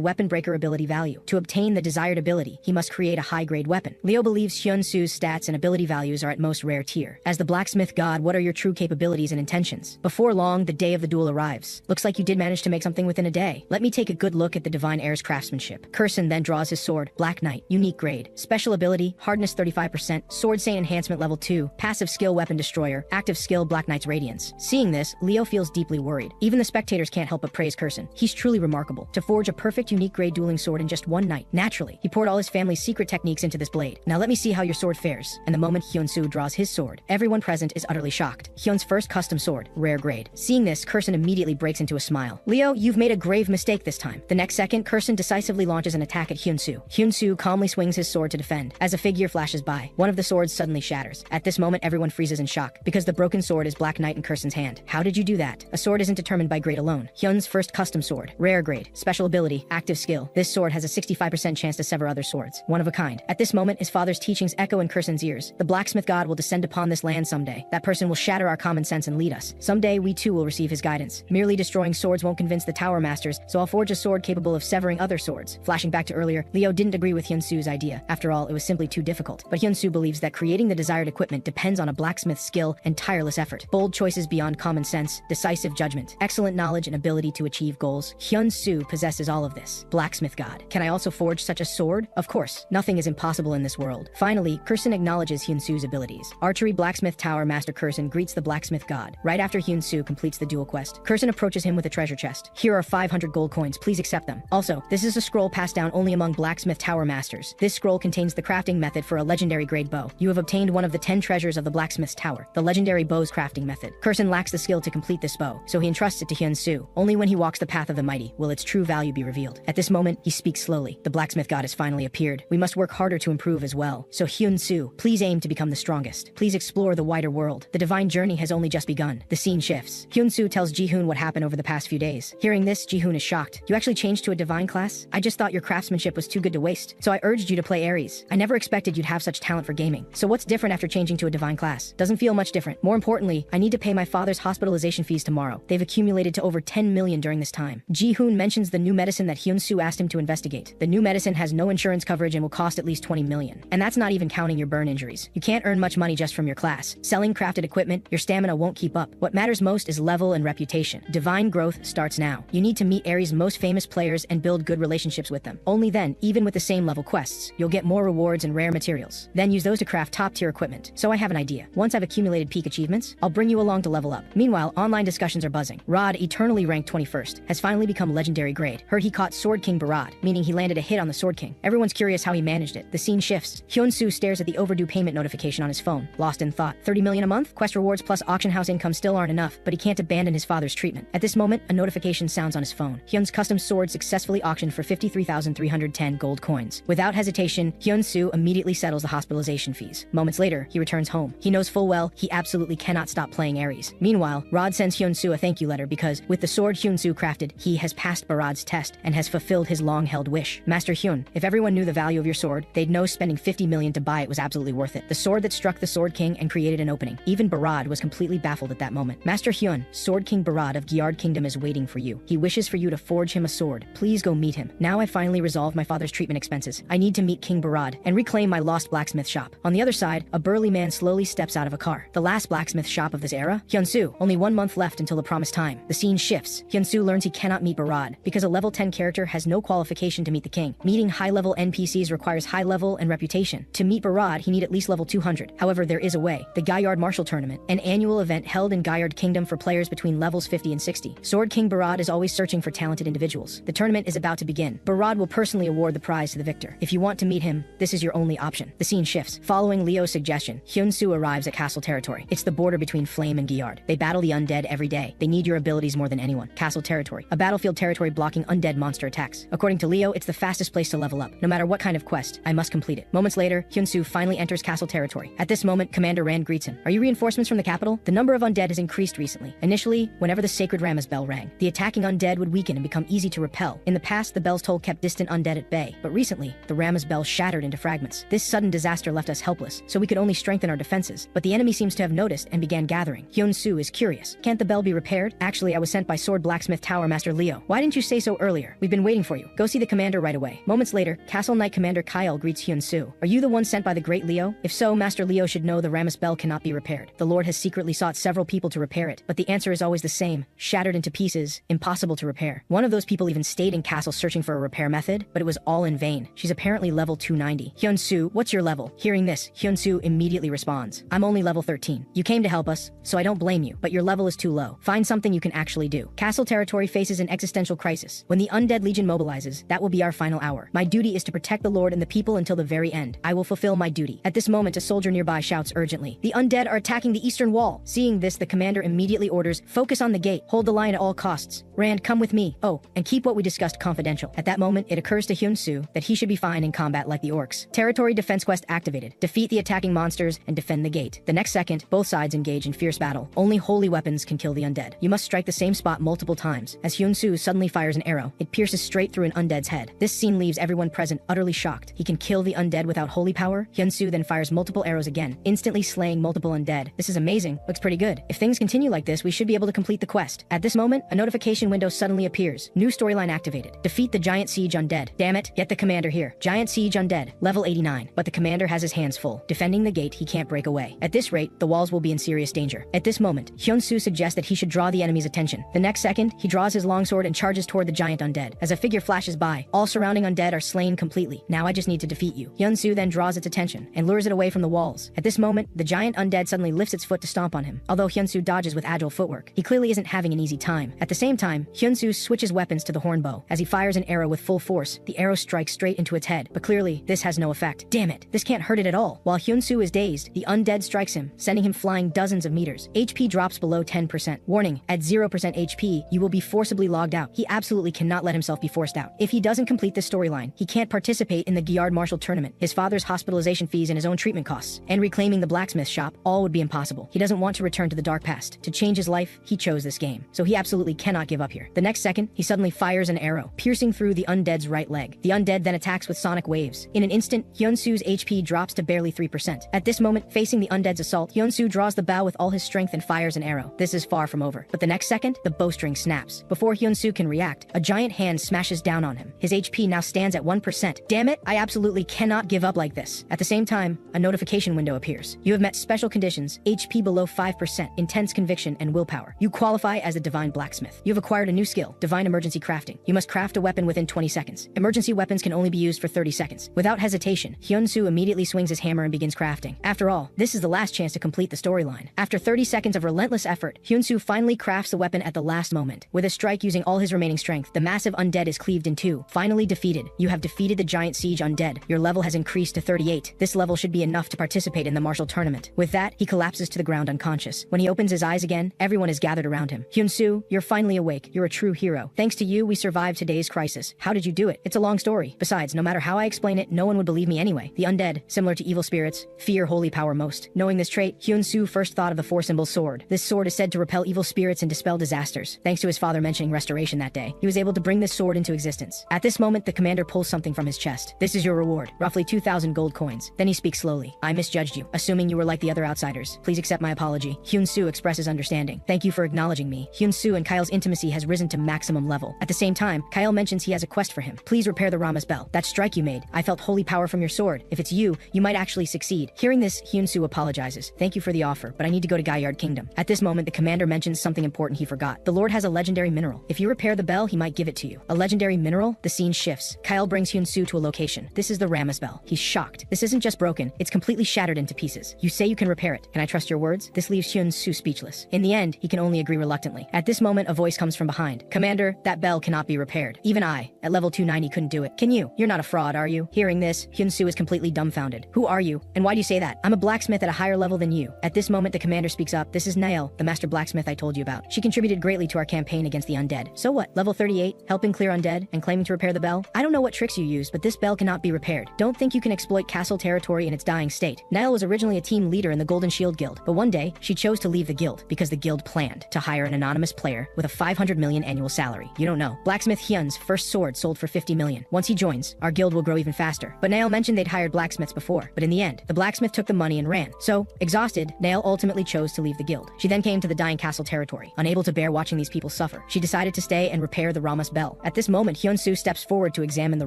weapon breaker ability value. To obtain the desired ability, he must create a high-grade weapon. Leo believes Hyun-soo's stats and ability values are at most rare tier. As the blacksmith god, what are your true capabilities and intentions? Before long, the day of the duel arrives. Looks like you did manage to make something within a day. Let me take a good look at the divine heir's craftsmanship. Kirsten then draws his sword, Black Knight, unique grade, special ability, hardness 35%, sword saint enhancement level 2, passive skill weapon destroyer, active skill Black Knight's radiance. Seeing this, Leo feels deeply worried. Even the spectators can't help but praise Kirsten. He's truly remarkable. To forge a perfect unique grade dueling sword in just one night. Naturally, he poured all his family's secret techniques into this blade. Now let me see how your sword fares. And the moment Hyun-soo draws his sword, everyone present is utterly shocked. Hyun's first custom sword, rare grade. Seeing this, Kirsten immediately breaks into a smile. Leo, you've made a grave mistake this time. The next second, Kirsten decisively launches an attack at Hyun-soo. Hyun-soo calmly swings his sword to defend. As a figure flashes by, one of the swords suddenly shatters. At this moment, everyone freezes in shock, because the broken sword is Black Knight in Kirsten's hand. How did you do that? A sword isn't determined by grade alone. Hyun's first custom sword, rare grade, special ability, active skill. This sword has a 65% chance to sever other swords. One of a kind. At this moment, his father's teachings echo in Kirsten's ears. The blacksmith god will descend upon this land someday. That person will shatter our common sense and lead us. Someday, we too will receive his guidance. Merely destroying swords won't convince the tower masters, so I'll forge a sword capable of severing other swords. Flashing back to earlier, Leo didn't agree with Hyun-soo's idea. After all, it was simply too difficult. But Hyun-soo believes that creating the desired equipment depends on a blacksmith's skill and tireless effort. Bold choices beyond common sense, decisive judgment, excellent knowledge and ability to achieve goals. Hyun-soo possesses all of this. Blacksmith god. Can I also forge such a sword? Of course. Nothing is impossible in this world. Finally, Kirsten acknowledges Hyun-soo's abilities. Archery blacksmith tower master Kirsten greets the blacksmith god. Right after Hyun-soo completes the duel quest, Kirsten approaches him with a treasure chest. Here are 500 gold coins. Please accept them. Also, this is a scroll passed down only among blacksmith tower masters. This scroll contains the crafting method for a legendary grade bow. You have obtained one of the 10 treasures of the blacksmith's tower, the legendary bow's crafting method. Kirsten lacks the skill to complete this bow, so he entrusts it to Hyun-soo. Only when he walks the path of the mighty will its true value be revealed. At this moment, he speaks slowly. The blacksmith god has finally appeared. We must work harder to improve as well. So Hyun-soo, please aim to become the strongest. Please explore the wider world. The divine journey has only just begun. The scene shifts. Hyun-soo tells Ji-hoon what happened over the past few days. Hearing this, Ji-hoon is shocked. You actually changed to a divine class? I just thought your craftsmanship was too good to waste, so I urged you to play Ares. I never expected you'd have such talent for gaming. So what's different after changing to a divine class? Doesn't feel much different. More importantly, I need to pay my father's hospitalization fees tomorrow. They've accumulated to over 10 million during this time. Ji-hoon mentions the new medicine that Hyun-soo asked him to investigate. The new medicine has no insurance coverage and will cost at least 20 million. And that's not even counting your burn injuries. You can't earn much money just from your class. Selling crafted equipment, your stamina won't keep up. What matters most is level and reputation. Divine growth starts now. You need to meet Ares' most famous players and build good relationships with them. Only then, even with the same level quests, you'll get more rewards and rare materials. Then use those to craft top-tier equipment. So I have an idea. Once I've accumulated peak achievements, I'll bring you along to level up. Meanwhile, online discussions are buzzing. Rod, eternally ranked 21st, has finally become legendary grade. Heard he caught Sword King Barad, meaning he landed a hit on the Sword King. Everyone's curious how he managed it. The scene shifts. Hyun-soo stares at the overdue payment notification on his phone, lost in thought. 30 million a month? Quest rewards plus auction house income still aren't enough, but he can't abandon his father's treatment. At this moment, a notification sounds on his phone. Hyun's custom sword successfully auctioned for 53,310 gold coins. Without hesitation, Hyun-soo immediately settles the hospitalization fees. Moments later, he returns home. He knows full well he absolutely cannot stop playing Ares. Meanwhile, Rod sends Hyun-soo a thank you letter because, with the sword Hyun-soo crafted, he has passed Barad's test and has fulfilled his long-held wish. Master Hyun, if everyone knew the value of your sword, they'd know spending 50 million to buy it was absolutely worth it. The sword that struck the Sword King and created an opening. Even Barad was completely baffled at that moment. Master Hyun, Sword King Barad of Gyard Kingdom is waiting for you. He wishes for you to forge him a sword. Please go meet him. Now I finally resolved my father's treatment expenses. I need to meet King Barad and reclaim my lost blacksmith shop. On the other side, a burly man slowly steps out of a car. The last blacksmith shop of this era? Hyun-soo, only 1 month left until the promised time. The scene shifts. Hyun-soo learns he cannot meet Barad because a level 10 character has no qualification to meet the king. Meeting high-level NPCs requires high level and reputation. To meet Barad, he need at least level 200. However, there is a way. The Gyard Martial Tournament, an an annual event held in Gyard Kingdom for players between levels 50 and 60. Sword King Barad is always searching for talented individuals. The tournament is about to begin. Barad will personally award the prize to the victor. If you want to meet him, this is your only option. The scene shifts. Following Leo's suggestion, Hyun-soo arrives at Castle Territory. It's the border between Flame and Gyard. They battle the undead every day. They need your abilities more than anyone. Castle Territory, a battlefield territory blocking undead monster attacks. According to Leo, it's the fastest place to level up. No matter what kind of quest, I must complete it. Moments later, Hyun-soo finally enters Castle Territory. At this moment, Commander Rand greets him. Are you reinforcements from the capital? The number of undead has increased recently. Initially, whenever the sacred Ram's bell rang, the attacking undead would weaken and become easy to repel. In the past, the bell's toll kept distant undead at bay, but recently, the Ram's bell shattered into fragments. This sudden disaster left us helpless, so we could only strengthen our defenses, but the enemy seems to have noticed and began gathering. Hyun-soo is curious. Can't the bell be repaired? Actually, I was sent by Sword Blacksmith Tower Master Leo. Why didn't you say so earlier? We've been waiting for you. Go see the commander right away. Moments later, Castle Knight Commander Kyle greets Hyun-soo. Are you the one sent by the great Leo? If so, Master Leo should know the Ram's bell cannot be repaired. The Lord has secretly sought several people to repair it, but the answer is always the same. Shattered into pieces, impossible to repair. One of those people even stayed in Castle searching for a repair method, but it was all in vain. She's apparently level 290. Hyun-soo, what's your level? Hearing this, Hyun-soo immediately responds. I'm only level 13. You came to help us, so I don't blame you, but your level is too low. Find something you can actually do. Castle Territory faces an existential crisis. When the Undead Legion mobilizes, that will be our final hour. My duty is to protect the Lord and the people until the very end. I will fulfill my duty. At this moment, a soldier nearby shouts urgently, the undead are attacking the eastern wall. Seeing this, the commander immediately orders, focus on the gate. Hold the line at all costs. Rand, come with me. Oh, and keep what we discussed confidential. At that moment, it occurs to Hyun-soo that he should be fine in combat like the orcs. Territory defense quest activated. Defeat the attacking monsters and defend the gate. The next second, both sides engage in fierce battle. Only holy weapons can kill the undead. You must strike the same spot multiple times. As Hyun-soo suddenly fires an arrow, it pierces straight through an undead's head. This scene leaves everyone present utterly shocked. He can kill the undead without holy power? Hyun-soo then fires multiple arrows again, instantly slaying multiple undead. This is amazing. Looks pretty good. If things continue like this, we should be able to complete the quest. At this moment, a notification window suddenly appears. New storyline activated. Defeat the giant siege undead. Damn it, get the commander here. Giant siege undead, level 89. But the commander has his hands full. Defending the gate, he can't break away. At this rate, the walls will be in serious danger. At this moment, Hyun-soo suggests that he should draw the enemy's attention. The next second, he draws his longsword and charges toward the giant undead. As a figure flashes by, all surrounding undead are slain completely. Now I just need to defeat you. Hyun-soo then draws its attention and lures it away from the walls. At this moment, the giant undead suddenly lifts its foot to stomp on him. Although Hyun-soo dodges with agile footwork, he clearly isn't having an easy time. At the same time, Hyun-soo switches weapons to the horn bow. As he fires an arrow with full force, the arrow strikes straight into its head, but clearly, this has no effect. Damn it, this can't hurt it at all. While Hyun-soo is dazed, the undead strikes him, sending him flying dozens of meters. HP drops below 10%. Warning, at 0% HP, you will be forcibly logged out. He absolutely cannot let himself be forced out. If he doesn't complete this storyline, he can't participate in the Gyard Martial Tournament, his father's hospitalization fees and his own treatment costs, and reclaiming the blacksmith shop, all would be impossible. He doesn't want to return to the dark past. To change his life, he chose this game. So he absolutely cannot give up here. The next second, he suddenly fires an arrow, piercing through the undead's right leg. The undead then attacks with sonic waves. In an instant, Hyun-soo's HP drops to barely 3%. At this moment, facing the undead's assault, Hyun-soo draws the bow with all his strength and fires an arrow. This is far from over. But the next second, the bowstring snaps. Before Hyun-soo can react, a giant hand smashes down on him. His HP now stands at 1%. Damn it, I absolutely cannot give up like this. At the same time, a notification window appears. You have met special conditions, HP below 5%, intense conviction, and willpower. You qualify as a divine blacksmith. You have acquired a new skill, divine emergency crafting. You must craft a weapon within 20 seconds. Emergency weapons can only be used for 30 seconds. Without hesitation, Hyun-soo immediately swings his hammer and begins crafting. After all, this is the last chance to complete the storyline. After 30 seconds of relentless effort, Hyun-soo finally crafts the weapon at the last moment. With a strike using all his remaining strength, the massive undead is cleaved in two. Finally defeated. You have defeated the giant siege undead. Your level has increased to 38. This level should be enough to participate in the martial tournament. With that, he collapses to the ground unconscious. When he opens his eyes again, everyone is gathered around him. Hyun-soo, you're finally awake. You're a true hero. Thanks to you, we survived today's crisis. How did you do it? It's a long story. Besides, no matter how I explain it, no one would believe me anyway. The undead, similar to evil spirits, fear holy power most. Knowing this trait, Hyun-soo first thought of the four-symbol sword. This sword is said to repel evil spirits and dispel disasters. Thanks to his father mentioning restoration that day, he was able to bring this sword into existence. At this moment, the commander pulls something from his chest. This is your reward, roughly 2,000 gold coins. Then he speaks slowly. I misjudged you, assuming you were like the other outsiders. Please accept my apology. Hyun-soo expresses understanding. Thank you for acknowledging me. Hyun-soo and Kyle's intimacy efficiency has risen to maximum level. At the same time, Kyle mentions he has a quest for him. Please repair the Rama's bell. That strike you made, I felt holy power from your sword. If it's you might actually succeed. Hearing this, Hyun-soo apologizes. Thank you for the offer, but I need to go to Gaillard Kingdom. At this moment, the commander mentions something important he forgot. The Lord has a legendary mineral. If you repair the bell, he might give it to you. A legendary mineral? The scene shifts. Kyle brings Hyun-soo to a location. This is the Rama's bell. He's shocked. This isn't just broken, it's completely shattered into pieces. You say you can repair it. Can I trust your words? This leaves Hyun-soo speechless. In the end, he can only agree reluctantly. At this moment, a voice comes from behind. Commander, that bell cannot be repaired. Even I, at level 290, couldn't do it. Can you? You're not a fraud, are you? Hearing this, Hyun-soo is completely dumbfounded. Who are you? And why do you say that? I'm a blacksmith at a higher level than you. At this moment, the commander speaks up. This is Nael, the master blacksmith I told you about. She contributed greatly to our campaign against the undead. So what? Level 38, helping clear undead and claiming to repair the bell? I don't know what tricks you use, but this bell cannot be repaired. Don't think you can exploit castle territory in its dying state. Nael was originally a team leader in the Golden Shield Guild, but one day, she chose to leave the guild because the guild planned to hire an anonymous player with a 500 million annual salary. You don't know. Blacksmith Hyun's first sword sold for 50 million. Once he joins, our guild will grow even faster. But Nael mentioned they'd hired blacksmiths before, but in the end, the blacksmith took the money and ran. So, exhausted, Nael ultimately chose to leave the guild. She then came to the dying castle territory, unable to bear watching these people suffer. She decided to stay and repair the Rama's bell. At this moment, Hyun-soo steps forward to examine the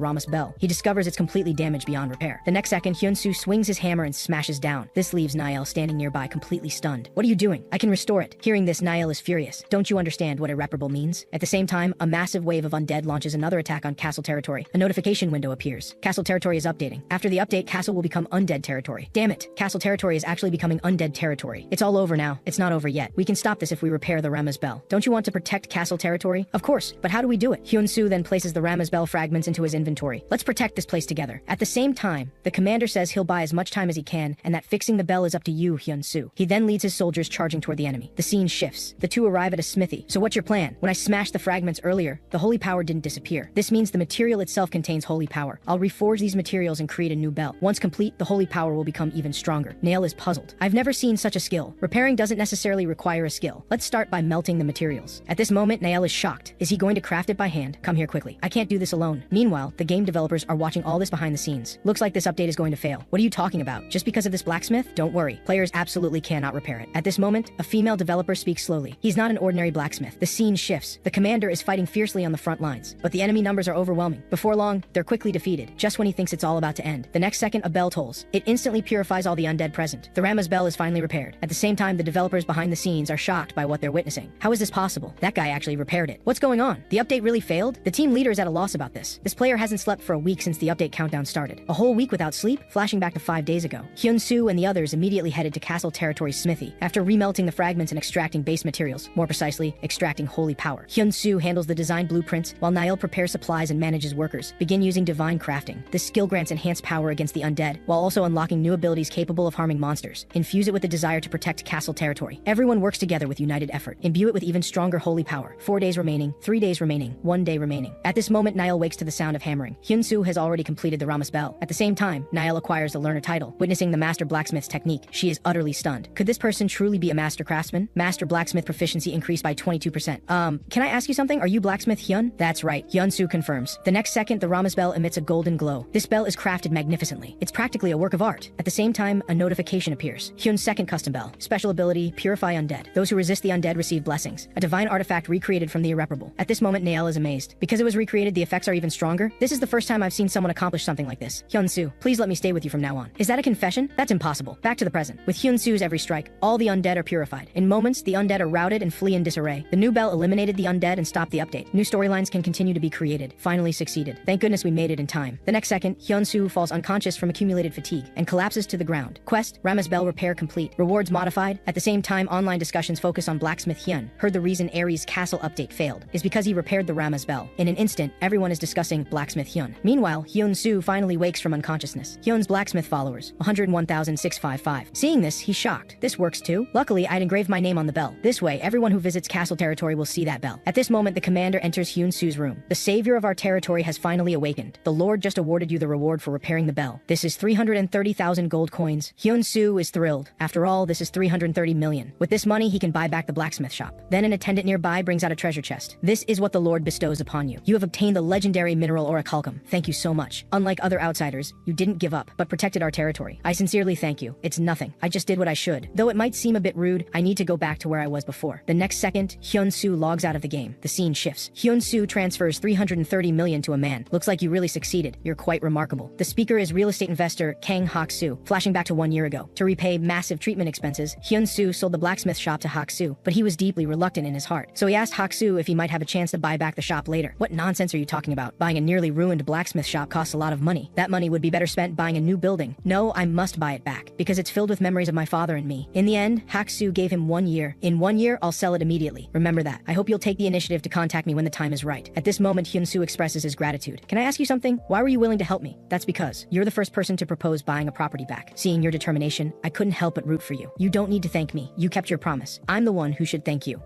Rama's bell. He discovers it's completely damaged beyond repair. The next second, Hyun-soo swings his hammer and smashes down. This leaves Nael standing nearby completely stunned. What are you doing? I can restore it. Hearing this, Nael is furious. Don't you understand what irreparable means? At the same time, a massive wave of undead launches another attack on castle territory. A notification window appears. Castle territory is updating. After the update, castle will become undead territory. Damn it, castle territory is actually becoming undead territory. It's all over now. It's not over yet. We can stop this if we repair the Rama's bell. Don't you want to protect castle territory? Of course, but how do we do it? Hyun-soo then places the Rama's bell fragments into his inventory. Let's protect this place together. At the same time, the commander says he'll buy as much time as he can and that fixing the bell is up to you, Hyun-soo. He then leads his soldiers charging toward the enemy. The scene shifts. The two arrive at a smithy. So what's your plan? When I smashed the fragments earlier, the holy power didn't disappear. This means the material itself contains holy power. I'll reforge these materials and create a new bell. Once complete, the holy power will become even stronger. Nael is puzzled. I've never seen such a skill. Repairing doesn't necessarily require a skill. Let's start by melting the materials. At this moment, Nael is shocked. Is he going to craft it by hand? Come here quickly. I can't do this alone. Meanwhile, the game developers are watching all this behind the scenes. Looks like this update is going to fail. What are you talking about? Just because of this blacksmith? Don't worry. Players absolutely cannot repair it. At this moment, a female developer speaks slowly. He's not an ordinary blacksmith. The scene shifts. The commander is fighting fiercely on the front lines, but the enemy numbers are overwhelming. Before long, they're quickly defeated, just when he thinks it's all about to end. The next second, a bell tolls. It instantly purifies all the undead present. The Rama's bell is finally repaired. At the same time, the developers behind the scenes are shocked by what they're witnessing. How is this possible? That guy actually repaired it. What's going on? The update really failed? The team leader is at a loss about this. This player hasn't slept for a week since the update countdown started. A whole week without sleep? Flashing back to 5 days ago. Hyun-soo and the others immediately headed to Castle Territory's smithy. After remelting the fragments and extracting base materials, more precisely, extracting holy power. Hyun-soo handles the design blueprints, while Nael prepares supplies and manages workers. Begin using divine crafting. This skill grants enhanced power against the undead, while also unlocking new abilities capable of harming monsters. Infuse it with the desire to protect castle territory. Everyone works together with united effort. Imbue it with even stronger holy power. 4 days remaining, 3 days remaining, 1 day remaining. At this moment, Nael wakes to the sound of hammering. Hyun-soo has already completed the Rama's bell. At the same time, Nael acquires the learner title. Witnessing the master blacksmith's technique, she is utterly stunned. Could this person truly be a master craftsman? Master blacksmith proficiency increased by 22%. Can I ask you something? Are you blacksmith Hyun? That's right, Hyun-soo confirms. The next second, the Rama's bell emits a golden glow. This bell is crafted magnificently. It's practically a work of art. At the same time, a notification appears. Hyun's second custom bell. Special ability, Purify Undead. Those who resist the undead receive blessings. A divine artifact recreated from the irreparable. At this moment, Nael is amazed. Because it was recreated, the effects are even stronger? This is the first time I've seen someone accomplish something like this. Hyun-soo, please let me stay with you from now on. Is that a confession? That's impossible. Back to the present. With Hyun-soo's every strike, all the undead are purified. In moments, the undead are routed and flee in disarray. The new bell eliminated the undead and stopped the update. New storylines can continue to be created. Finally succeeded. Thank goodness we made it in time. The next second, Hyun-soo falls unconscious from accumulated fatigue and collapses to the ground. Quest, Rama's bell repair complete. Rewards modified. At the same time, online discussions focus on blacksmith Hyun. Heard the reason Ares' castle update failed is because he repaired the Rama's bell. In an instant, everyone is discussing blacksmith Hyun. Meanwhile, Hyun-soo finally wakes from unconsciousness. Hyun's blacksmith followers, 101,655. Seeing this, he's shocked. This works too? Luckily, I'd engraved my name on the bell. This way, everyone who visits castle territory will see that bell. At this moment, the commander enters Hyun-soo's room. The savior of our territory has finally awakened. The Lord just awarded you the reward for repairing the bell. This is 330,000 gold coins. Hyun-soo is thrilled. After all, this is 330 million. With this money, he can buy back the blacksmith shop. Then an attendant nearby brings out a treasure chest. This is what the Lord bestows upon you. You have obtained the legendary mineral orichalcum. Thank you so much. Unlike other outsiders, you didn't give up, but protected our territory. I sincerely thank you. It's nothing. I just did what I should. Though it might seem a bit rude, I need to go back to where I was before. The next second, Hyun-soo logs logs out of the game. The scene shifts. Hyun-soo transfers 330 million to a man. Looks like you really succeeded. You're quite remarkable. The speaker is real estate investor Kang Hak-soo. Flashing back to 1 year ago. To repay massive treatment expenses, Hyun-soo sold the blacksmith shop to Hak-soo, but he was deeply reluctant in his heart. So he asked Hak-soo if he might have a chance to buy back the shop later. What nonsense are you talking about? Buying a nearly ruined blacksmith shop costs a lot of money. That money would be better spent buying a new building. No, I must buy it back, because it's filled with memories of my father and me. In the end, Hak-soo gave him 1 year. In 1 year, I'll sell it immediately. Remember that. I hope you'll take the initiative to contact me when the time is right. At this moment, Hyun-soo expresses his gratitude. Can I ask you something? Why were you willing to help me? That's because you're the first person to propose buying a property back. Seeing your determination, I couldn't help but root for you. You don't need to thank me. You kept your promise. I'm the one who should thank you.